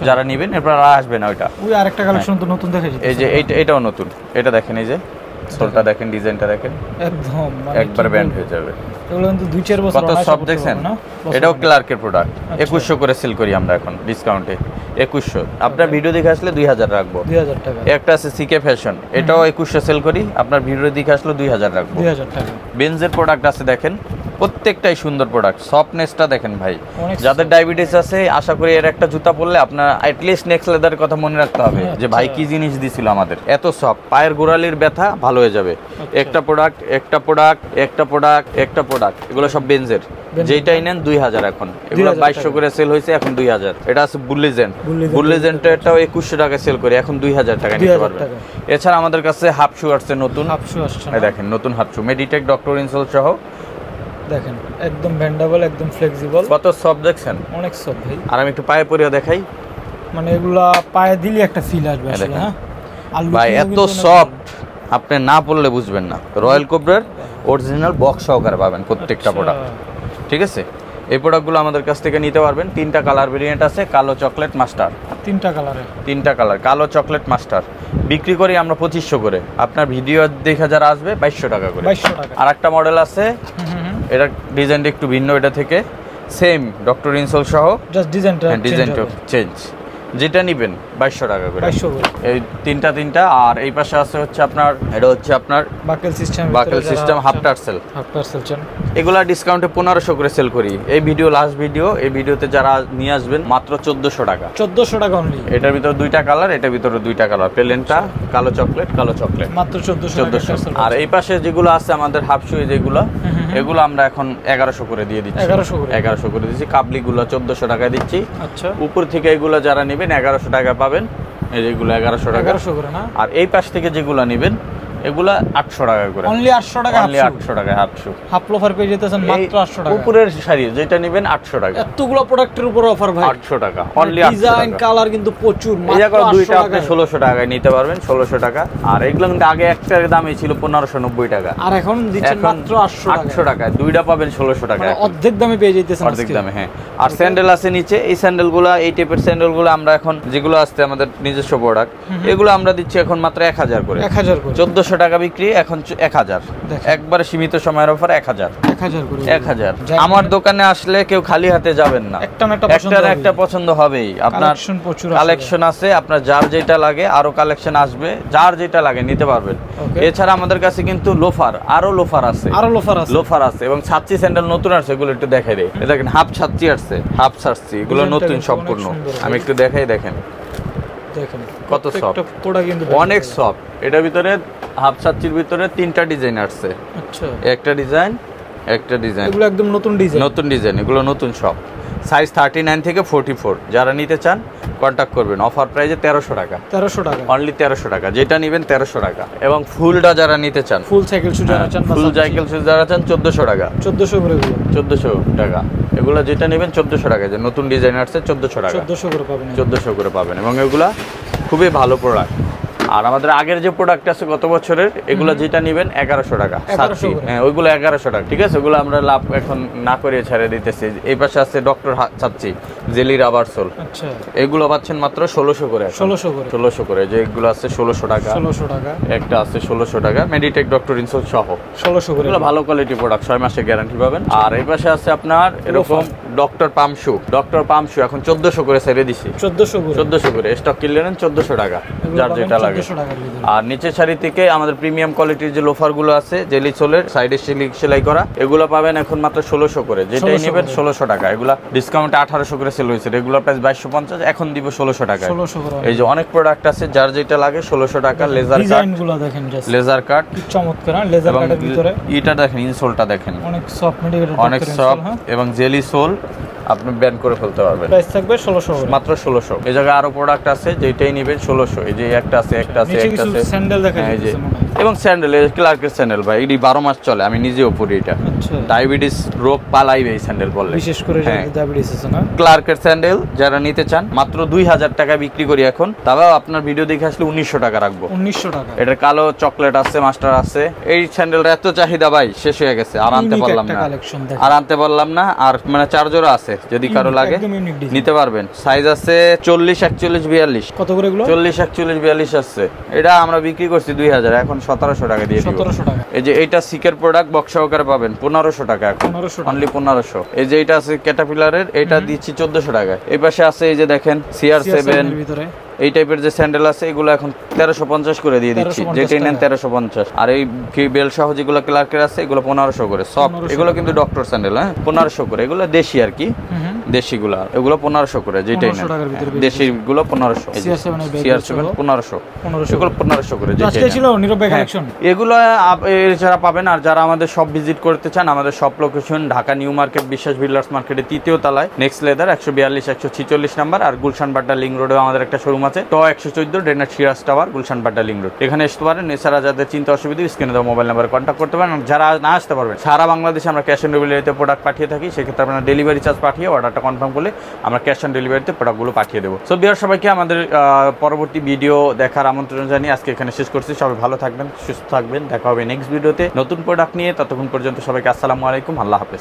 যারা নেবেন এরপর আর আসবে না। ওইটা ওই আরেকটা কালেকশন তো নতুন দেখা যাচ্ছে। এই যে এটাও নতুন। এটা দেখেন, এই যে সোলটা দেখেন, ডিজাইনটা দেখেন, একদম একবার ব্যান্ড হয়ে যাবে। এগুলো কিন্তু 2-4 বছর কত সব দেখছেন। এটাও ক্লার্কের প্রোডাক্ট। 2100 করে সেল করি আমরা এখন ডিসকাউন্টে। 2100। আপনার ভিডিও দেখে আসলে 2000 রাখবো। 2000 টাকা। একটা আছে সিকে ফ্যাশন, এটাও 2100 সেল করি, আপনার ভিডিও দেখে আসলে 2000 রাখবো। 2000 টাকা। বেনজের প্রোডাক্ট আছে দেখেন, প্রত্যেকটাই সুন্দর প্রোডাক্ট। সফটনেসটা দেখেন ভাই, অনেক যাদের ডায়াবেটিস আছে আশা করি এর একটা জুতা পরলে আপনার অ্যাটলিস্ট নেক্সট লেদারের কথা মনে রাখতে হবে যে ভাই কি জিনিস দিছিল আমাদের। এত সফট, পায়ের গোড়ালির ব্যথা ভালো হয়ে যাবে। একটা প্রোডাক্ট একটা প্রোডাক্ট একটা প্রোডাক্ট একটা প্রোডাক্ট, এগুলো সব বেনজের। যেটাই নেন 2000 এখন, এগুলো 2200 করে সেল হয়েছে, এখন 2000। এটা আছে বুলিজেন্ট, বুলিজেন্টটা এটাও 2100 টাকা সেল করি, এখন 2000 টাকা নিতে পারবেন। এছাড়া আমাদের কাছে হাফ শু আসছে নতুন, হাফ শু আসছে, দেখেন নতুন হাফ শু মেডিটেক ডক্টর ইনসোল সহ, দেখেন একদম বেন্ডেবল, একদম ফ্লেক্সিবল, কত সফট দেখছেন, অনেক সফট ভাই। আর আমি একটু পায়ে পরিয়ে দেখাই, মানে এগুলা পায়ে দিলে একটা ফিল আসবে আসলে। হ্যাঁ ভাই এত সফট, আপনি না পড়লে বুঝবেন না। রয়্যাল কোবরার অরিজিনাল বক্স সহকারে পাবেন প্রত্যেকটা প্রোডাক্ট, ঠিক আছে। এই প্রোডাক্টগুলো আমাদের কাছ থেকে নিতে পারবেন। 3টা কালার ভেরিয়েন্ট আছে, কালো চকলেট মাস্টার, 3টা কালারে, 3টা কালার, কালো চকলেট মাস্টার বিক্রি করি আমরা 2500 করে। আপনার ভিডিও দেখে যারা আসবে 2200 টাকা করে। 2200 টাকা। আর একটা মডেল আছে, এটা ডিজাইনটা একটু ভিন্ন, এটা থেকে সেম ডক্টর ইনসোল সহ, জাস্ট ডিজাইনটা চেঞ্জ। যেটা নেবেন 2200 টাকা করে। 2200 করে এই তিনটা। আর এই পাশে আছে হচ্ছে আপনার, এটা হচ্ছে আপনার বাকেল সিস্টেম হাফ টার্সেল। চান এগুলা ডিসকাউন্টে 1500 করে সেল করি। এই ভিডিও লাস্ট ভিডিও, এই ভিডিওতে যারা নিয়ে আসবেন মাত্র 1400 টাকা। 1400 টাকা অনলি। এটার ভিতরে 2টা কালার, এটার ভিতরে 2টা কালার, প্লেনটা কালো চকলেট মাত্র 1400। আর এই পাশে যেগুলো আছে আমাদের হাফ শু যেগুলো, এগুলো আমরা এখন 1100 করে দিয়ে দিচ্ছি। 1100 করে দিচ্ছি। কাবলিগুলো 1400 টাকায় দিচ্ছি। আচ্ছা, উপর থেকে এগুলো যারা নেবেন 1100 টাকা পাবেন। এই যেগুলো 1100 টাকা করে না। আর এই পাশ থেকে যেগুলো নেবেন এগুলা 800 টাকা করে। অনলি 800 টাকা। অনলি 800 টাকা হাফ শু। হাফ লোফার পেয়ে যেতেছেন মাত্র 800 টাকা। উপরের শাড়ি যেটা নেবেন 800 টাকা। এতগুলো প্রোডাক্টের উপর অফার ভাই, 800 টাকা অনলি। 800 টাকা। ডিজাইন কালার কিন্তু প্রচুর, মাত্র 2টা আপনি 1600 টাকায় নিতে পারবেন, 1600 টাকা। আর এগুলো কিন্তু আগে একটার দামই ছিল 1590 টাকা, আর এখন দিচ্ছেন মাত্র 800 টাকায়। 2টা পাবেন 1600 টাকা, মানে অর্ধেক দামে পেয়ে যাইতেছেন। অর্ধেক দামে, হ্যাঁ। আর স্যান্ডেল আছে নিচে, এই স্যান্ডেলগুলো, এই টাইপের স্যান্ডেলগুলো আমরা এখন যেগুলো আসছে আমাদের নিজস্ব প্রোডাক্ট, এগুলো আমরা দিচ্ছি এখন মাত্র 1000 করে। 1000 করে। 1400 টাকা বিক্রি, এখন 1000। একবারে সীমিত সময়ের অফার 1000 করে। 1000। আমার দোকানে আসলে কেউ খালি হাতে যাবেন না, একটা পছন্দ হবেই। আপনার কালেকশন আছে, আপনার যার যেটা লাগে, আরো কালেকশন আসবে, যার যেটা লাগে নিতে পারবেন। এছাড়া আমাদের কাছে কিন্তু আরো লোফার আছে এবং ছাত্রী স্যান্ডেল নতুন আসছে, এগুলো একটু দেখাই দেয়। দেখেন হাফ ছাত্রী আসছে, হাফ ছাত্রী, এগুলো নতুন সম্পূর্ণ। আমি একটু দেখাই, দেখেন কত সফট, অনেক সফট। এটার ভিতরে হাফ ছাত্রীর ভিতরে 3টা ডিজাইন আসছে। আচ্ছা, একটা ডিজাইন, এগুলো একদম নতুন ডিজাইন, এগুলো নতুন সব। সাইজ 39 থেকে 44। যারা নিতে চান কন্টাক্ট করবেন। অফার প্রাইসে 1300 টাকা, অনলি 1300 টাকা। যেটা নেবেন 1300 টাকা। এবং ফুলটা যারা নিতে চান, ফুল সাইকেল শু যারা চান, 1400 টাকা, 1400 করে, 1400 টাকা। এগুলো যেটা নেবেন 1400 টাকা। যে নতুন ডিজাইন আসছে 1400 টাকা, 1400 করে পাবেন। এবং এগুলা খুবই ভালো প্রোডাক্ট। আর আমাদের আগের যে প্রোডাক্ট আছে গত বছরের, এগুলো যেটা নেবেন 1100 টাকা। হ্যাঁ, ওইগুলো 1100 টাকা, ঠিক আছে। ওগুলো আমরা লাভ এখন না করে ছেড়ে দিতেছি। এই পাশে আছে ডক্টর চাচ্ছি জেলি রাবার সোল। আচ্ছা, এগুলো পাচ্ছেন মাত্র 1600 করে। 1600 করে। যে এগুলো আছে 1600 টাকা, একটা আছে 1600 টাকা, মেডিটেক ডক্টর ইনসোল সহ 1600 করে। এগুলো ভালো কোয়ালিটি প্রোডাক্ট, 6 মাসের গ্যারান্টি পাবেন। আর এই পাশে আছে আপনার এরকম ডক্টর পাম্প শু, এখন 1400 করে ছেড়ে দিছি। 1400 করে স্টক কিনলে নেন 1400 টাকা, যার যেটা লাগে। আর নিচের সারি থেকে আমাদের প্রিমিয়াম কোয়ালিটির যে লোফার গুলো আছে জেলি সোলের, সাইডে সেলাই করা, এগুলো পাবেন এখন মাত্র 1600 করে। যেটাই নেবেন 1600 টাকা। এগুলা ডিসকাউন্টে 1800 করে সেল হয়েছে, রেগুলার প্রাইস 2250, এখন দিব 1600 টাকা। এই যে অনেক প্রোডাক্ট আছে, যার যেটা লাগে 1600 টাকা। লেজার কাট, ডিজাইনগুলো দেখেন, জাস্ট লেজার কাট চমৎকার। লেজার কাটের ভিতরে এটা দেখেন, ইনসোলটা দেখেন, অনেক সফট এবং জেলি সোল, আপনি ব্যান করে ফেলতে পারবেন। প্রাইস থাকবে 1600, মাত্র 1600। এই জায়গায় আরো প্রোডাক্ট আছে, যেটাই নেবেন 1600। এই যে একটা আছে স্যান্ডেল দেখা যাচ্ছে, এবং স্যান্ডেল ক্লার্কের স্যান্ডেল ভাই, এটি 12 মাস চলে, আমি নিজেও পরি এটা। ডায়াবেটিস রোগ পালাইবে এই স্যান্ডেল বললে, বিশেষ করে ডায়াবেটিস আছে না। ক্লার্কের স্যান্ডেল যারা নিতে চান মাত্র 2000 টাকা বিক্রি করি এখন। তাও আপনার ভিডিও দেখে আসলে 1900 টাকা রাখবো। 1900 টাকা। এটার কালো চকলেট আছে, মাস্টার আছে। এই স্যান্ডেলটা এত চাহিদা ভাই, শেষ হয়ে গেছে, আর আনতে পারলাম না। আর মানে চার্জারও আছে, যদি কারো লাগে নিতে পারবেন। সাইজ আছে 40, 41, 42। কত করে এগুলো? 40, 41, 42 আছে। এটা আমরা বিক্রি করছি 2000, এখন 1700 টাকা দিয়ে দিব। 1700 টাকা। এই যে এইটা সিকের প্রোডাক্ট বক্স সহকারে পাবেন 1500 টাকা এখন, 1500 টাকা। অনলি 1500। এই যে এটা আছে ক্যাটারপিলারের, এটা দিচ্ছি 1400 টাকায়। এই পাশে আছে এই যে দেখেন CR7 এর ভিতরে এই টাইপের যে স্যান্ডেল আছে এগুলো এখন 1350 করে দিয়ে দিচ্ছি, 1350 যেটাই নেন টাকা। 1350। আর এই বেল সহ যেগুলো ক্লার্কের আছে এগুলো 1500 করে সফট, 1500 এগুলো কিন্তু ডক্টর স্যান্ডেল, হ্যাঁ 1500 করে। এগুলো দেশি আর কি, দেশিগুলো এগুলো 1500 করে, যেটাই 1500 নেন টাকার ভিতরে পেয়ে দেশিগুলো 1500, CR7 এর ব্যাগ CR7 1500, 1500 এগুলো 1500 করে, তো যেটাই আজকে নেন। ছিল নীরব ভাই কালেকশন। এগুলো এছাড়া পাবেন। আর যারা আমাদের শপ ভিজিট করতে চান, আমাদের shop location Dhaka new market Biswas builders মার্কেটের 3য় তলায়, নেক্সট লেদার 142 146 নাম্বার। আর গুলশান বাড্ডা লিংক রোডে আমাদের একটা শোরুম আছে, তো 114 ডেনার Siraj tower, Gulshan Badda link road, এখানে আসতে পারেন। এছাড়া যাদের চিন্তা অসুবিধা স্ক্রিনে দেওয়া মোবাইল নাম্বারে কন্ট্যাক্ট করতে পারেন। আর যারা না আসতে পারবেন, সারা বাংলাদেশে আমরা ক্যাশ অন ডেলিভারিতে প্রোডাক্ট পাঠিয়ে থাকি, সেক্ষেত্রে আপনারা ডেলিভারি চার্জ পাঠিয়ে অর্ডারটা কনফার্ম করলে আমরা ক্যাশ অন ডেলিভারিতে প্রোডাক্টগুলো পাঠিয়ে দেবো। সো বিয়ার সবাইকে আমাদের পরবর্তী ভিডিও দেখার আমন্ত্রণ জানিয়ে আজকে এখানে শেষ করছি। সবাই ভালো থাকবেন, সুস্থ থাকবেন, দেখা হবে নেক্সট ভিডিওতে নতুন প্রোডাক্ট নিয়ে। ততক্ষণ পর্যন্ত সবাইকে আসসালামু আলাইকুম, আল্লাহ হাফেজ।